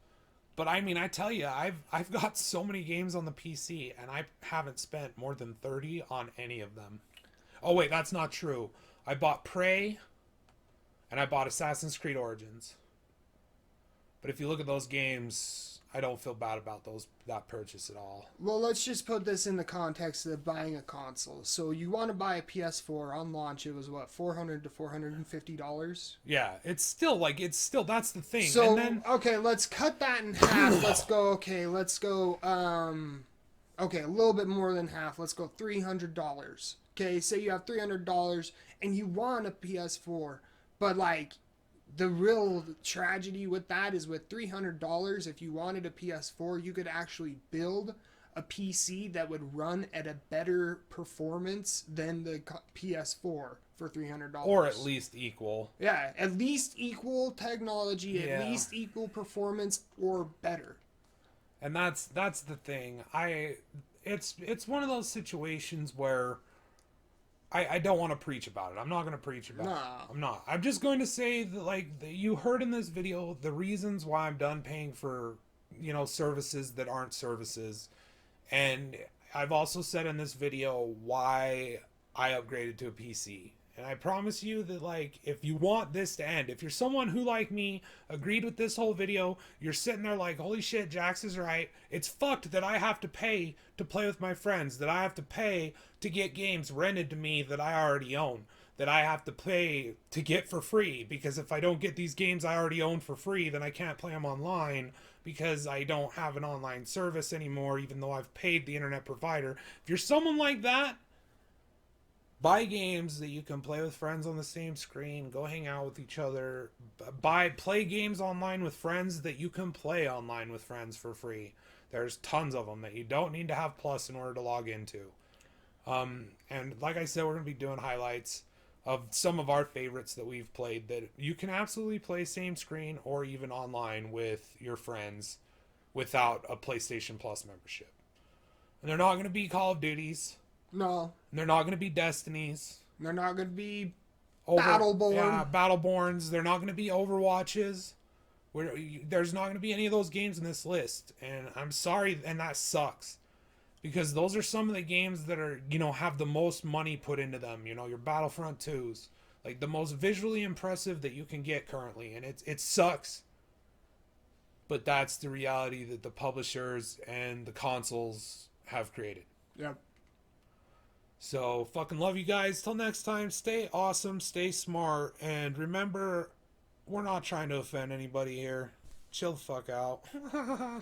But I mean, I tell you, I've got so many games on the PC and I haven't spent more than 30 on any of them. Oh wait, that's not true. I bought Prey and I bought Assassin's Creed Origins. But if you look at those games, I don't feel bad about that purchase at all. Well, let's just put this in the context of buying a console. So you want to buy a PS4 on launch? It was what, $400 to $450? Yeah, it's still that's the thing. So and then, okay, let's cut that in half. Let's go a little bit more than half. Let's go $300. Okay, say you have $300 and you want a PS4, but like, the real tragedy with that is with $300, if you wanted a PS4, you could actually build a PC that would run at a better performance than the PS4 for $300. Or at least equal. Yeah, at least equal technology, at least equal performance, or better. And that's the thing. It's one of those situations where I don't want to preach about it. I'm not going to preach about it. I'm not. I'm just going to say that, you heard in this video, the reasons why I'm done paying for, services that aren't services. And I've also said in this video why I upgraded to a PC. And I promise you that, if you want this to end, if you're someone who, like me, agreed with this whole video, you're sitting there like, holy shit, Jax is right. It's fucked that I have to pay to play with my friends, that I have to pay to get games rented to me that I already own, that I have to pay to get for free, because if I don't get these games I already own for free, then I can't play them online because I don't have an online service anymore, even though I've paid the internet provider. If you're someone like that, buy games that you can play with friends on the same screen. Go hang out with each other. Play games online with friends that you can play online with friends for free. There's tons of them that you don't need to have Plus in order to log into. And like I said, we're going to be doing highlights of some of our favorites that we've played that you can absolutely play same screen or even online with your friends without a PlayStation Plus membership. And they're not going to be Call of Duties. No. And they're not going to be Destinies. They're not going to be Battleborn. Yeah, Battleborns. They're not going to be Overwatches. There's not going to be any of those games in this list. And I'm sorry, and that sucks. Because those are some of the games that are, have the most money put into them. Your Battlefront 2s. Like, the most visually impressive that you can get currently. And it sucks. But that's the reality that the publishers and the consoles have created. Yep. So, fucking love you guys. Till next time, stay awesome, stay smart, and remember, we're not trying to offend anybody here. Chill the fuck out.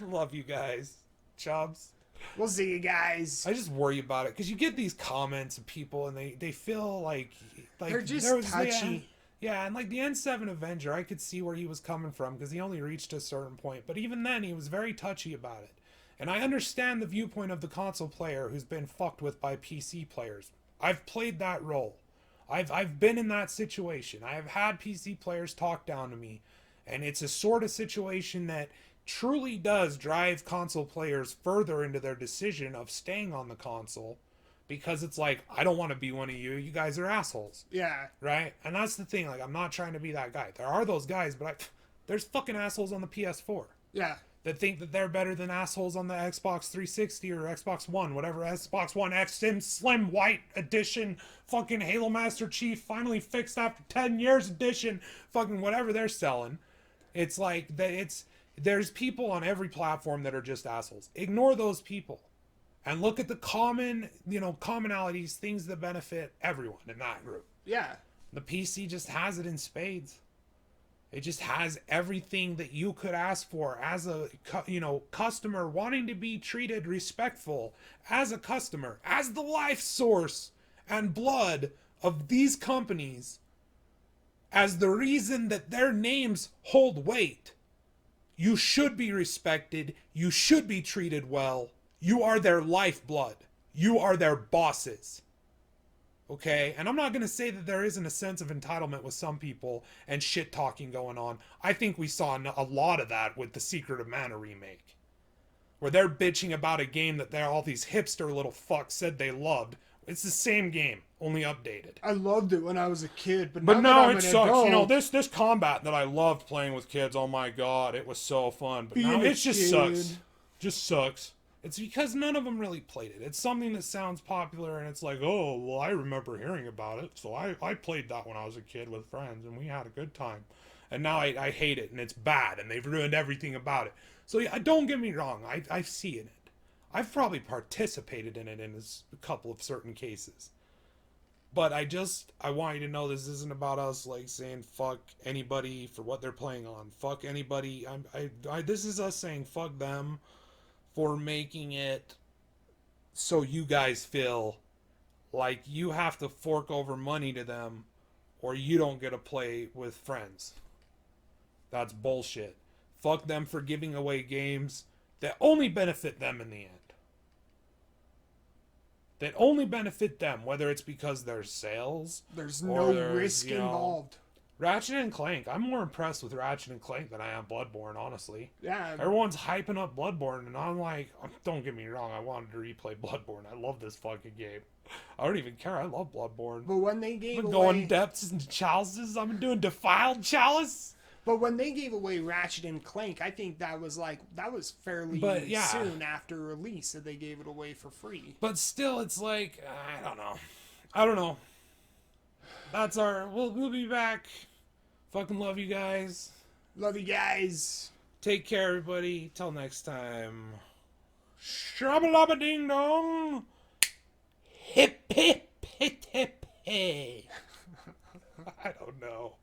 Love you guys. Chubbz. We'll see you guys. I just worry about it, because you get these comments of people, and they feel like they're just touchy. Yeah, and the N7 Avenger, I could see where he was coming from, because he only reached a certain point, but even then, he was very touchy about it. And I understand the viewpoint of the console player who's been fucked with by PC players. I've played that role. I've been in that situation. I have had PC players talk down to me. And it's a sort of situation that truly does drive console players further into their decision of staying on the console, because it's like, I don't want to be one of you. You guys are assholes. Yeah. Right? And that's the thing. Like, I'm not trying to be that guy. There are those guys, but there's fucking assholes on the PS4 Yeah. that think that they're better than assholes on the Xbox 360 or Xbox One, whatever, Xbox One X Slim White Edition, fucking Halo Master Chief finally fixed after 10 years edition, fucking whatever they're selling. It's like, there's people on every platform that are just assholes. Ignore those people and look at the commonalities, things that benefit everyone in that group. Yeah. The PC just has it in spades. It just has everything that you could ask for as a, customer, wanting to be treated respectful as a customer, as the life source and blood of these companies, as the reason that their names hold weight. You should be respected. You should be treated well. You are their lifeblood. You are their bosses. Okay? And I'm not going to say that there isn't a sense of entitlement with some people and shit talking going on. I think we saw a lot of that with the Secret of Mana remake, where they're bitching about a game that all these hipster little fucks said they loved. It's the same game, only updated. I loved it when I was a kid, but now that it I'm sucks. Adult, You know, this combat that I loved playing with kids, oh my god, it was so fun. But now it just sucks. Just sucks. It's because none of them really played it. It's something that sounds popular, and it's like, oh, well, I remember hearing about it, so I played that when I was a kid with friends, and we had a good time. And now I hate it, and it's bad, and they've ruined everything about it. So yeah, don't get me wrong, I see it. I've probably participated in it in a couple of certain cases. But I want you to know this isn't about us like saying fuck anybody for what they're playing on. Fuck anybody. This is us saying fuck them for making it so you guys feel like you have to fork over money to them or you don't get to play with friends. That's bullshit. Fuck them for giving away games that only benefit them in the end. That only benefit them, whether it's because there's sales. There's no risk involved. Ratchet and Clank. I'm more impressed with Ratchet and Clank than I am Bloodborne, honestly. Yeah. Everyone's hyping up Bloodborne, and I'm like, don't get me wrong, I wanted to replay Bloodborne. I love this fucking game. I don't even care. I love Bloodborne. But when they gave I'm away... going depths into chalices. I'm doing defiled chalice. But when they gave away Ratchet and Clank, I think that was fairly soon after release that they gave it away for free. But still, it's like, I don't know. That's we'll be back. Fucking love you guys. Love you guys. Take care, everybody. Till next time. Shabba ding dong. Hip hip hip hip hey. I don't know.